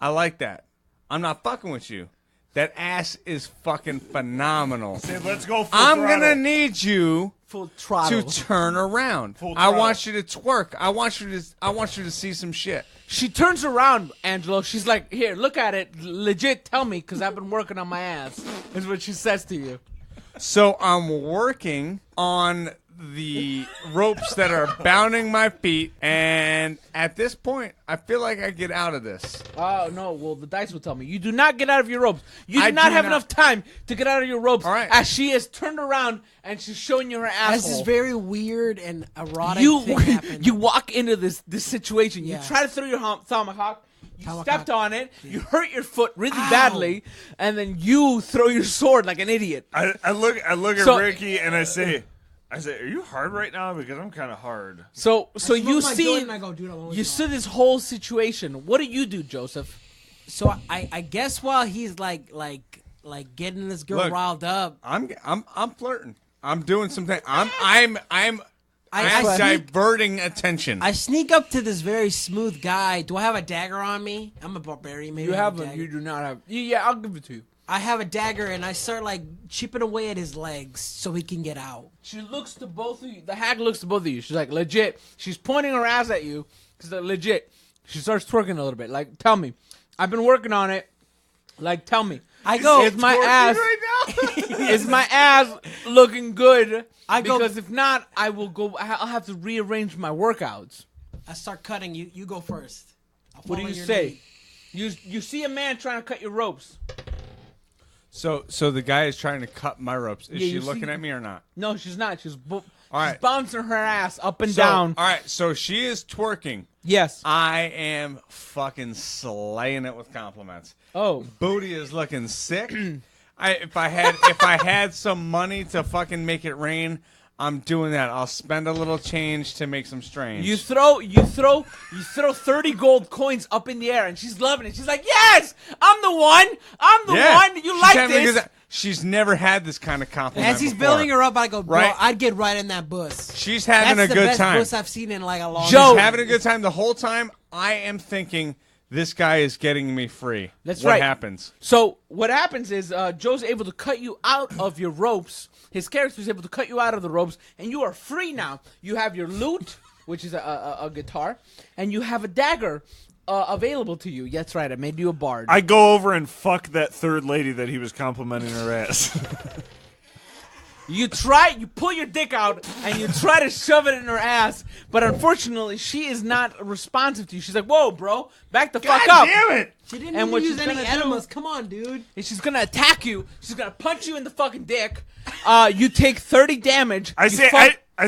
I like that. I'm not fucking with you. That ass is fucking phenomenal. Say, let's go full I'm throttle. going to need you Full throttle. to turn around. Full I throttle. want you to twerk. I want you to see some shit. She turns around, Angelo. She's like, "Here, look at it. Legit, tell me, because I've been working on my ass." Is what she says to you. So I'm working on the ropes that are bounding my feet, and at this point, I feel like I get out of this. Oh, no. Well, the dice will tell me. You do not get out of your ropes. You do I not do have not. enough time to get out of your ropes. All right. As she is turned around and she's showing you her As this asshole. very weird and erotic You thing happened. you walk into this situation. Yeah. You try to throw your tomahawk. You Tomahawk. stepped on it. You hurt your foot really badly, and then you throw your sword like an idiot. I look at So- Ricky and I say, are you hard right now? Because I'm kind of hard. So I you smoke my see, joint and I go, dude, I wanna you withdraw. see this whole situation. What do you do, Joseph? So I guess while he's like getting this girl Look. riled up, I'm flirting. I'm doing something. I'm I sneak- diverting attention. I sneak up to this very smooth guy. Do I have a dagger on me? I'm a barbarian. Maybe You I have a them. dagger. You do not have. Yeah, I'll give it to you. I have a dagger, and I start like chipping away at his legs so he can get out. She looks to both of you. The hag looks to both of you. She's like, legit. She's pointing her ass at you. Because legit. She starts twerking a little bit. Like, tell me. I've been working on it. Like, tell me. I go, Is my ass is my ass looking good? I go- because if not, I will go. I'll have to rearrange my workouts. I start cutting. You go first. I'll What do follow you your say? lead. You see a man trying to cut your ropes. So the guy is trying to cut my ropes. Is Yeah, she you looking see- at me or not? No, she's not. She's right. she's bouncing her ass up and So, down. All right. So she is twerking. Yes. I am fucking slaying it with compliments. Oh. Booty is looking sick. If I had some money to fucking make it rain, I'm doing that. I'll spend a little change to make some strange. You throw 30 gold coins up in the air, and she's loving it. She's like, "Yes, I'm the one. I'm the one. You She's like having a this?" good time. She's never had this kind of compliment. As he's before. building her up, I go, bro, Right. I'd get right in that bus. She's having That's a the good best time. bus I've seen in like a long Joe- She's having a good time the whole time. I am thinking this guy is getting me free. That's what right. happens? So what happens is Joe's able to cut you out of your ropes. His character is able to cut you out of the ropes, and you are free now. You have your lute, which is a guitar, and you have a dagger available to you. That's right. I made you a bard. I go over and fuck that third lady that he was complimenting her ass. You pull your dick out, and you try to shove it in her ass, but unfortunately, she is not responsive to you. She's like, "Whoa, bro, back the fuck up!" Damn it! She didn't And even what use she's any gonna enemas. Come on, dude. And she's gonna attack you. She's gonna punch you in the fucking dick. You take 30 damage. I You say, fuck- I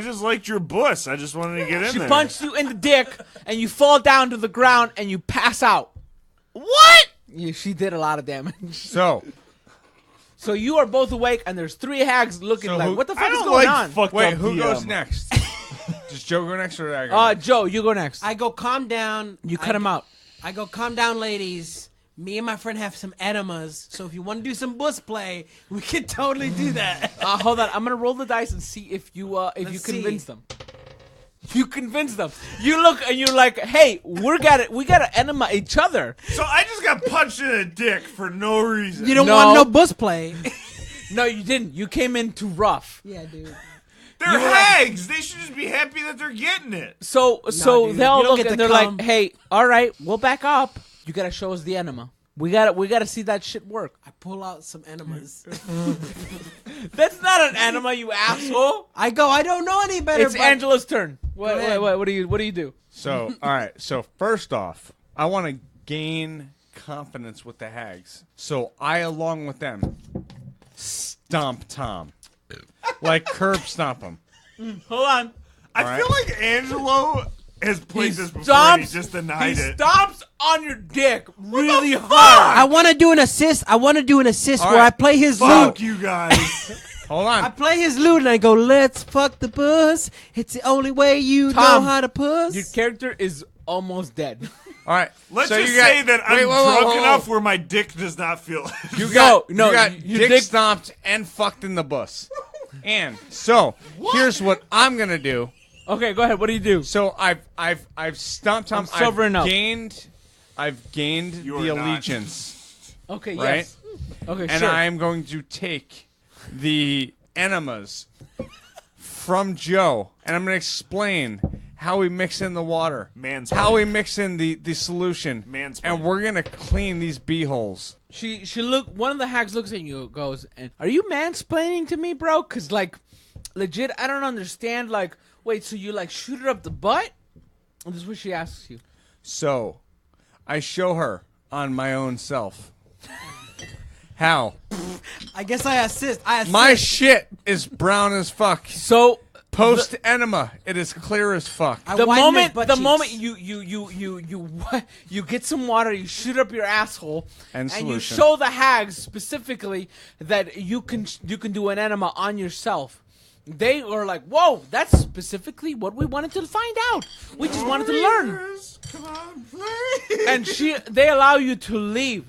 just liked your bus. I just wanted to get in She there. punched you in the dick, and you fall down to the ground, and you pass out. What? Yeah, she did a lot of damage. So you are both awake, and there's 3 hags looking So like, who- "What the I fuck is don't going like on?" fucked Wait, up who goes DM. next? Does Joe go next or did I go next? Joe, you go next. I go, calm down. You cut him out. I go, calm down, ladies. Me and my friend have some enemas, so if you want to do some bus play, we can totally do that. Hold on, I'm gonna roll the dice and see if you Let's convince see. them. You convince them. You look and you're like, "Hey, we gotta enema each other." So I just got punched in the dick for no reason. You don't No. want no bus play. No, you didn't. You came in too rough. Yeah, dude. They're hags. They should just be happy that they're getting it. So dude, they'll you don't look get and to they're come. like, "Hey, all right, we'll back up. You gotta show us the enema. We gotta see that shit work." I pull out some enemas. That's not an enema, you asshole. I go, I don't know any better. It's but Angela's turn. ahead. What do you do? So, all right. So, first off, I want to gain confidence with the hags. So, I, along with them, stomp Tom. Like curb stomp him. Hold on. I feel like Angelo has played this before and he just denied he it. stomps on your dick really hard. I want to do an assist. I want to do an assist All where right. I play his Fuck lute. you guys. Hold I on. play his lute and I go, let's fuck the bus. It's the only way you Tom, know how to puss. Your character is almost dead. All right. Let's so just you got- say that I'm Wait, whoa, whoa, drunk whoa, whoa. enough where my dick does not feel it. You got, No, you got your dick, dick- stomped and fucked in the bus. And so, here's what I'm going to do. Okay, go ahead. What do you do? So I've stomped Tom. I'm sobering up. I've gained You the are not. allegiance, Okay, right? yes. Okay, and sure. I am going to take the enemas from Joe, and I'm going to explain how we mix in the water, Mansplaining. how we mix in the solution, Mansplaining. and we're going to clean these beeholes. She look. One of the hags looks at you, and goes, "And are you mansplaining to me, bro? Cause like, legit, I don't understand. Like, wait, so you like shoot her up the butt?" And this is what she asks you. So, I show her on my own self. How? I guess I assist. My shit is brown as fuck. So Post enema, it is clear as fuck. I The widen his moment, butt the cheeks. moment you get some water, you shoot up your asshole, And you solution. show the hags specifically that you can do an enema on yourself. They were like, "Whoa, that's specifically what we wanted to find out. We just wanted to learn." Come on, please. And they allow you to leave.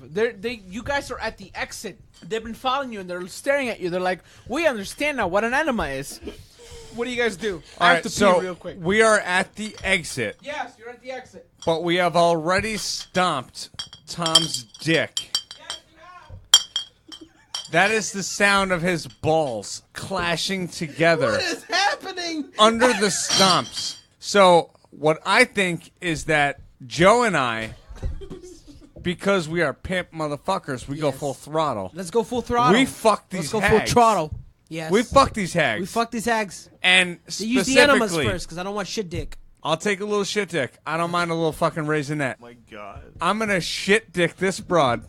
You guys are at the exit. They've been following you and they're staring at you. They're like, "We understand now what an enema is." What do you guys do? All I right, have to so pee real quick. we are at the exit, Yes, you're at the exit. but we have already stomped Tom's dick. Yes, you have. That is the sound of his balls clashing together What is happening? under the stomps. So what I think is that Joe and I, because we are pimp motherfuckers, we go Yes. full throttle. Let's go full throttle. We fuck Let's these go hags. full throttle. Yes. We fuck these hags. We fuck these hags. And They use the enemas specifically, first because I don't want shit dick. I'll take a little shit dick. I don't mind a little fucking raisinette. My God. I'm gonna shit dick this broad,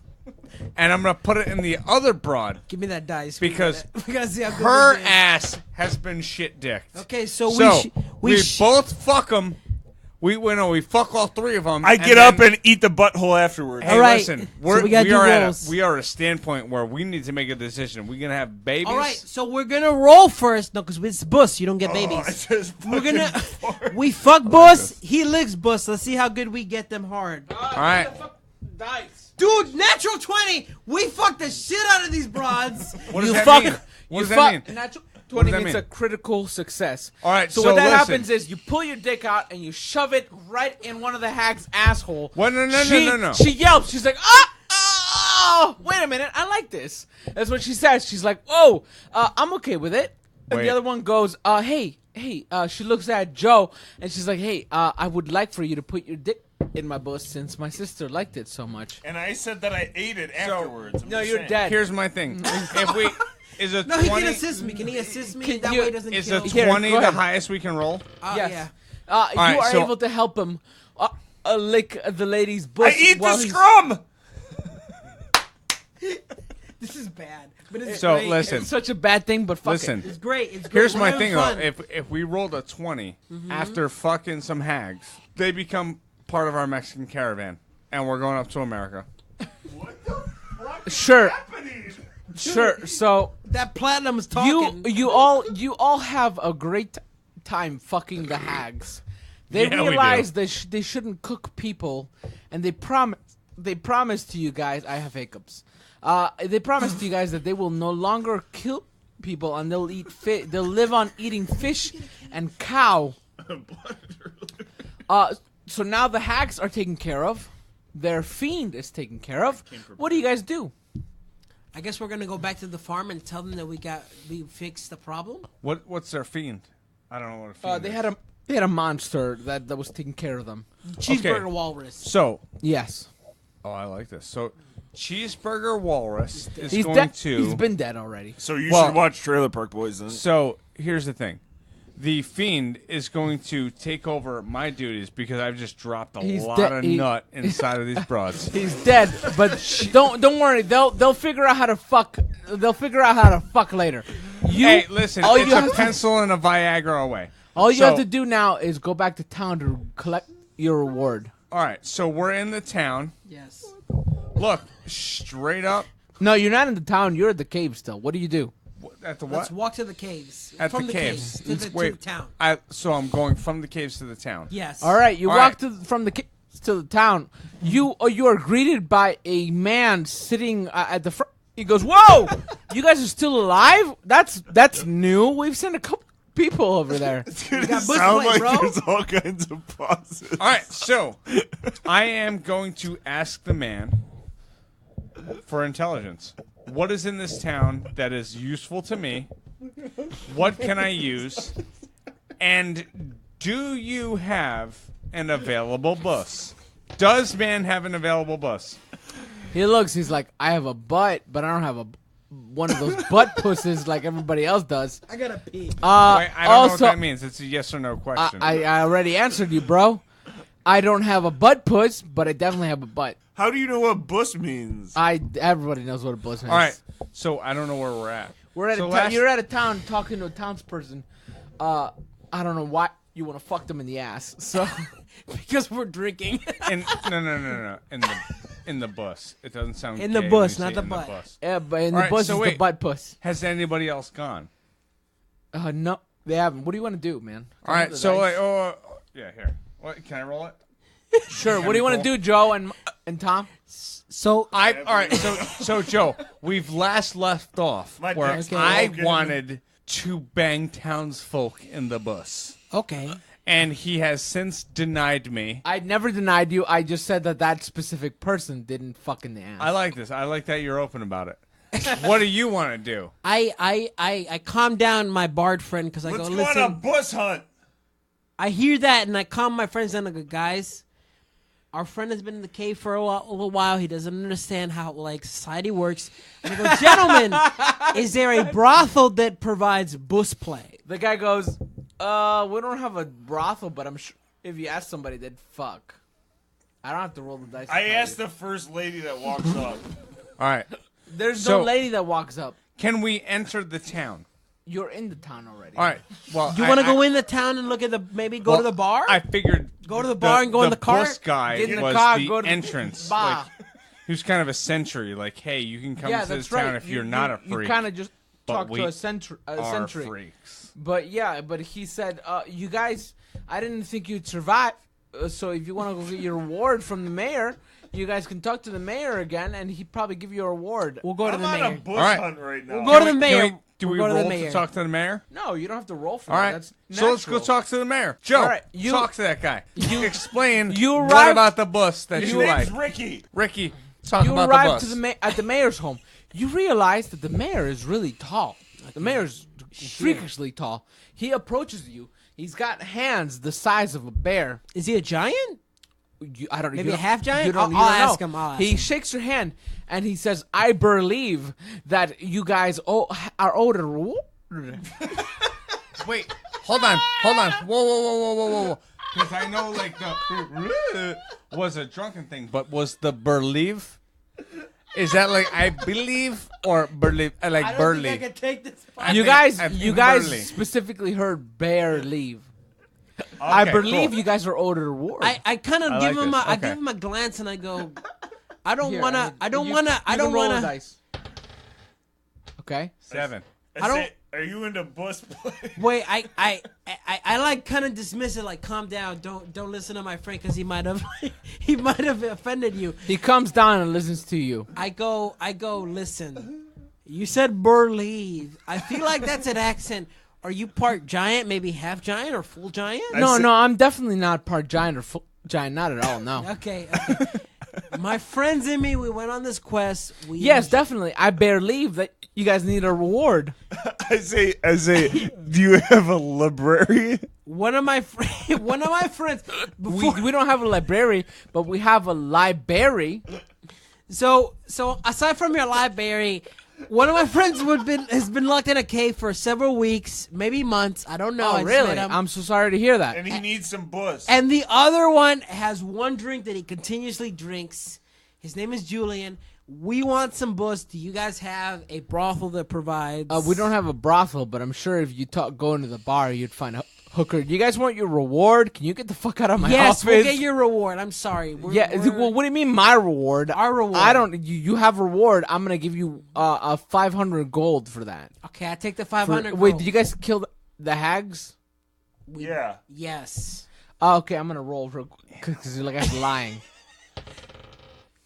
and I'm gonna put it in the other broad Give me that dice. because we gotta see how good her this is. ass has been shit dicked. Okay, so So we both fuck them. We fuck all three of them. I get up and eat the butthole afterwards. Hey, All right, listen, so we gotta do rolls. we are at a standpoint where we need to make a decision. We're gonna have babies. All right, so we're gonna roll first. No, because it's Bus. You don't get I babies. just We're gonna fucking we fuck Bus. He licks Bus. Let's see how good we get them hard. All right. Dice. Dude, natural 20. We fucked the shit out of these broads. What does You that fuck. mean? What You does that fuck. mean? Natural What does 20 that means mean? a critical success. All right, So, so what that listen. happens is you pull your dick out and you shove it right in one of the hag's asshole. What? No. She yelps. She's like, "Ah! Oh, wait a minute. I like this." That's what she says. She's like, "Oh, I'm okay with it." And Wait. the other one goes, "Hey." She looks at Joe and she's like, "Hey, I would like for you to put your dick in my butt since my sister liked it so much." And I said that I ate it afterwards. I'm No, just you're saying. dead. Here's my thing. If we is a No, he 20 can assist me. Can he assist me? Can That you- way it doesn't is kill. a Here, 20 go the ahead. highest we can roll? Yes. Yeah. You right, are so- able to help him lick the lady's butt. I eat the while he's- scrum. This is bad, but it's So great. listen. It's such a bad thing, but fuck Listen. It's great. It's great. Here's We're my having thing fun. though. If we rolled a 20 after fucking some hags, they become part of our Mexican caravan, and we're going up to America. it. Sure. Sure. So That platinum's talking. you all have a great time fucking the hags. They Yeah, we realize do. they shouldn't cook people, and they promise to you guys. I have hiccups. They promise to you guys that they will no longer kill people and they'll eat they'll live on eating fish and cow. So now the hags are taken care of. Their fiend is taken care of. What do you guys do? I guess we're gonna go back to the farm and tell them that we fixed the problem. What's their fiend? I don't know what a fiend They is. had a monster that was taking care of them. Cheeseburger walrus. So, Yes. I like this. So, Cheeseburger Walrus is He's going dead. to. He's been dead already. So you Well- should watch Trailer Park Boys then. So here's the thing. The fiend is going to take over my duties because I've just dropped a He's lot dead. of He- nut inside of these broads. He's dead, but don't worry. They'll figure out how to fuck. They'll figure out how to fuck later. Hey, listen, all it's you a have to- pencil and a Viagra away. All you So- have to do now is go back to town to collect your reward. All right, so we're in the town. Yes. Look, straight up No, you're not in the town. You're at the cave still. What do you do? at the Let's what? walk to the caves. At From the caves. to the Wait, town. so I'm going from the caves to the town. Yes. All right, you All walk right. from the caves to the town. You are greeted by a man sitting at the front. He goes, "Whoa, you guys are still alive? That's new. We've sent a couple people over there." It's gonna got bush sound plate, like bro. there's all kinds of pauses. All right, so I am going to ask the man for intelligence. What is in this town that is useful to me? What can I use? And do you have an available bus? Does man have an available bus? He looks. He's like, "I have a butt, but I don't have one of those butt pusses like everybody else does." I gotta pee. Wait, I don't know also, what that means. It's a yes or no question. I already answered you, bro. I don't have a butt puss, but I definitely have a butt. How do you know what bus means? Everybody knows what a puss is. All right, so I don't know where we're at. We're at So a town. last- You're at a town talking to a townsperson. I don't know why you want to fuck them in the ass. So because we're drinking. No. In the bus. It doesn't sound In the gay bus, when you not say the in butt. bus. yeah, but in All the right, bus so is wait. the butt puss. Has anybody else gone? No, they haven't. What do you want to do, man? All right, The so dice. yeah, here. What? Can I roll it? Sure. What do you want to do, Joe and Tom? So All right. So Joe, we've last left off My where dick's I broken. wanted to bang townsfolk in the bus, okay. and he has since denied me. I never denied you. I just said that specific person didn't fuck in the ass. I like this. I like that you're open about it. What do you want to do? I calm down my bard friend because I Let's go go on a listen. bus hunt. I hear that and I calm my friends down and go, guys, our friend has been in the cave for a little while. He doesn't understand how society works. And I go, gentlemen, is there a brothel that provides bus play? The guy goes, we don't have a brothel, but I'm sure if you ask somebody, they'd fuck. I don't have to roll the dice. I asked the first lady that walks up. All right. There's So- no lady that walks up. Can we enter the town? You're in the town already. All right. Well, You want to go in the town and look at go to the bar? I figured Go to the bar and go in the cart? bus guy Get in the was car, the go to the entrance. bar. Like, he was kind of a sentry. Like, hey, you can come Yeah, to this that's town right. if you're not a freak. You kind of just but talk we to a sentry. are freaks. But yeah, but he said, you guys, I didn't think you'd survive. So if you want to go get your reward from the mayor, you guys can talk to the mayor again, and he'd probably give you a reward. We'll go to I'm the on mayor. a bus All right. hunt right now. We'll go to the Can mayor. do we We'll go to the roll mayor. to talk to the mayor? No, you don't have to roll for All it. right. That's So let's go natural. talk to the mayor. Joe, All right, you- talk to that guy. Explain you what arrived- about the bus that His you name's like. Ricky. Ricky, talk You about arrived the to bus. at the mayor's home. You realize that the mayor is really tall. The mayor's freakishly tall. He approaches you. He's got hands the size of a bear. Is he a giant? I don't. Maybe you a don't- half giant? you don't- I'll you don't ask know. him, I'll ask He him. shakes your hand and he says, "I believe that you guys are owed a reward." Wait, hold on. Whoa. Because I know, like, the was a drunken thing, but was the believe? Is that like I believe or believe? Like burly. take this. You I guys think burly. specifically heard bear leave. I Okay, believe cool. you guys are owed a reward. I kind of I give like him this. I Okay. give him a glance and I go, I don't Here, wanna I don't you- wanna you I can don't roll the wanna. dice. Okay. 7. I don't- Are you into bus play? Wait, I like kind of dismiss it, like calm down, don't listen to my friend because he might have he might have offended you. He comes down and listens to you. I go listen. You said believe. I feel like that's an accent. Are you part giant, maybe half giant or full giant? No, I'm definitely not part giant or full giant. Not at all. No. Okay. My friends and me, we went on this quest. Yes, definitely. I bear leave that you guys need a reward. I say, do you have a library? One of my friends. We don't have a library, but we have a library. So aside from your library, one of my friends has been locked in a cave for several weeks, maybe months. I don't know. I Oh, just really? met him. I'm so sorry to hear that. And he needs some bus. And the other one has one drink that he continuously drinks. His name is Julian. We want some bus. Do you guys have a brothel that provides? We don't have a brothel, but I'm sure if you go into the bar, you'd find a hooker. Do you guys want your reward? Can you get the fuck out of my Yes, office? we'll get your reward. I'm sorry. Well, what do you mean my reward? Our reward. I don't. You have reward. I'm gonna give you a 500 gold for that. Okay, I take the 500. Wait, gold. did you guys kill the hags? Yeah. Yes. Oh, okay, I'm gonna roll because you're like I'm lying.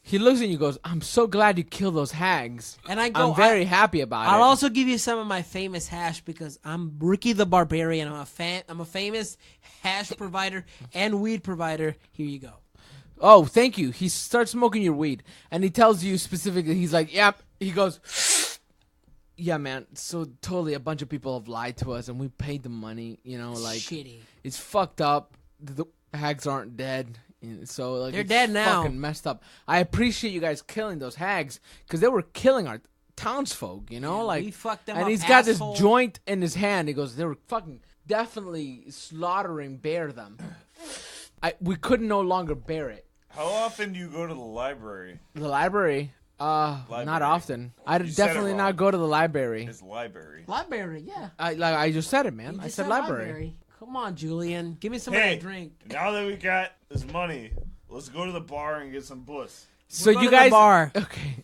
He looks at you and goes, "I'm so glad you killed those hags." And I go, I'm very happy about it. I'll also give you some of my famous hash because I'm Ricky the Barbarian. I'm a famous hash provider and weed provider. Here you go. Oh, thank you. He starts smoking your weed, and he tells you specifically. He's like, "Yep." He goes, "Yeah, man. So totally, a bunch of people have lied to us, and we paid them money. You know, like Shitty. it's fucked up. The hags aren't dead." So like They're it's dead now. Fucking messed up. I appreciate you guys killing those hags because they were killing our townsfolk. You know, Yeah, like we fucked them and up, he's got asshole. this joint in his hand. He goes, they were fucking definitely slaughtering bear them. We couldn't no longer bear it. How often do you go to the library? The library, Not often. I'd You said it definitely wrong. not go to the library. It's library. Library, yeah. I just said it, man. You I just said library. Come on, Julian. Give me something Hey, to drink. now that we got this money, let's go to the bar and get some puss. So going you to the guys, bar. okay?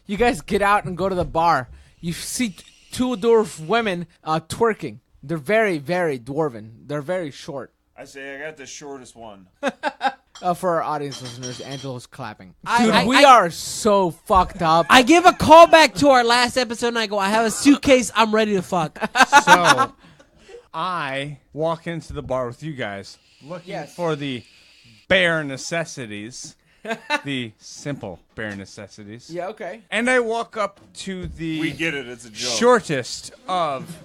You guys get out and go to the bar. You see two dwarf women twerking. They're very, very dwarven. They're very short. I say I got the shortest one. For our audience listeners, Angelo's clapping. I- Dude, I- we I- are so fucked up. I give a call back to our last episode and I go, I have a suitcase. I'm ready to fuck. So I walk into the bar with you guys looking Yes. for the bare necessities, the simple bare necessities. Yeah, okay. And I walk up to the We get it. It's a joke. shortest of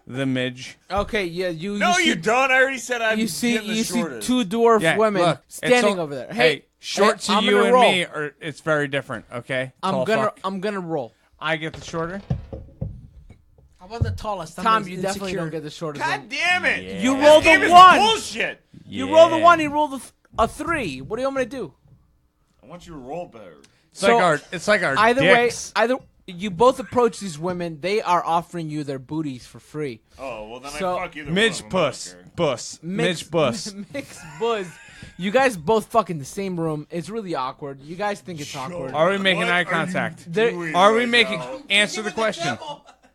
the midge. Okay, yeah, you. No, you you don't. I already said I'm You see, getting the you see shortest. two dwarf Yeah, women look, it's standing all- over there. Hey, short hey, to I'm you gonna and roll. me, or it's very different. Okay, I'm Tall gonna fuck. roll. I get the shorter. I want the tallest. I'm Tom, you definitely insecure. don't get the shortest God one. damn it! You This roll the game is one. Bullshit. You roll the one. He rolled a 3. What do you want me to do? I want you to roll better. It's like our Either dicks. way, you both approach these women. They are offering you their booties for free. Oh well, then So- I fuck either Midge one of them. I don't puss. care. Bus. Midge bus. Mixed buzz. You guys both fuck in the same room. It's really awkward. You guys think it's awkward. Are we making What eye are you contact? doing Are we right making... now? Answer the question.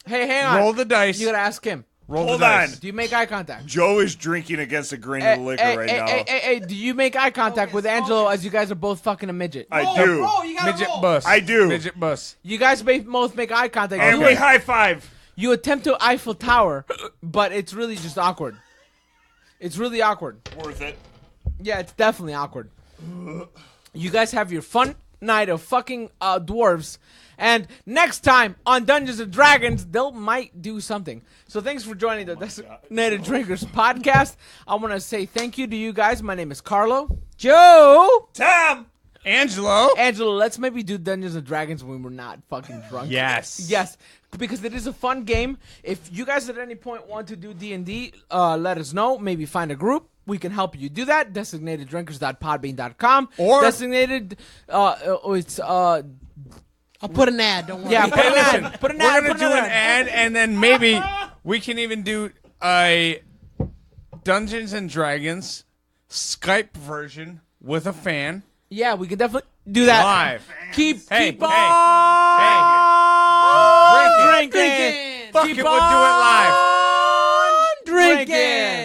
Hey, hang on. Roll the dice. You gotta ask him. Roll Hold the dice. on. Do you make eye contact? Joe is drinking against a grain of liquor right now. Hey, do you make eye contact with Angelo as you guys are both fucking a midget? I do. Midget bus. I do. Midget bus. You guys both make eye contact. And we high five. You attempt to Eiffel Tower, but it's really just awkward. It's really awkward. Worth it. Yeah, it's definitely awkward. You guys have your fun night of fucking dwarves, and next time on Dungeons and Dragons, they might do something. So thanks for joining the Designated Drinkers podcast. I want to say thank you to you guys. My name is Carlo. Joe. Tom. Angelo. Angelo, let's maybe do Dungeons and Dragons when we're not fucking drunk. Yes. Yes, because it is a fun game. If you guys at any point want to do D&D, let us know. Maybe find a group. We can help you do that. DesignatedDrinkers.podbean.com. Or- Designated, it's, I'll put an ad. Don't worry. yeah, put Hey, an listen. ad. Put an We're ad. gonna put do another an ad, and then maybe we can even do a Dungeons and Dragons Skype version with a fan Yeah, we can definitely do that. live. Keep Hey, on Drink it. drinking. Fuck Keep it, we'll do it live. on drinking.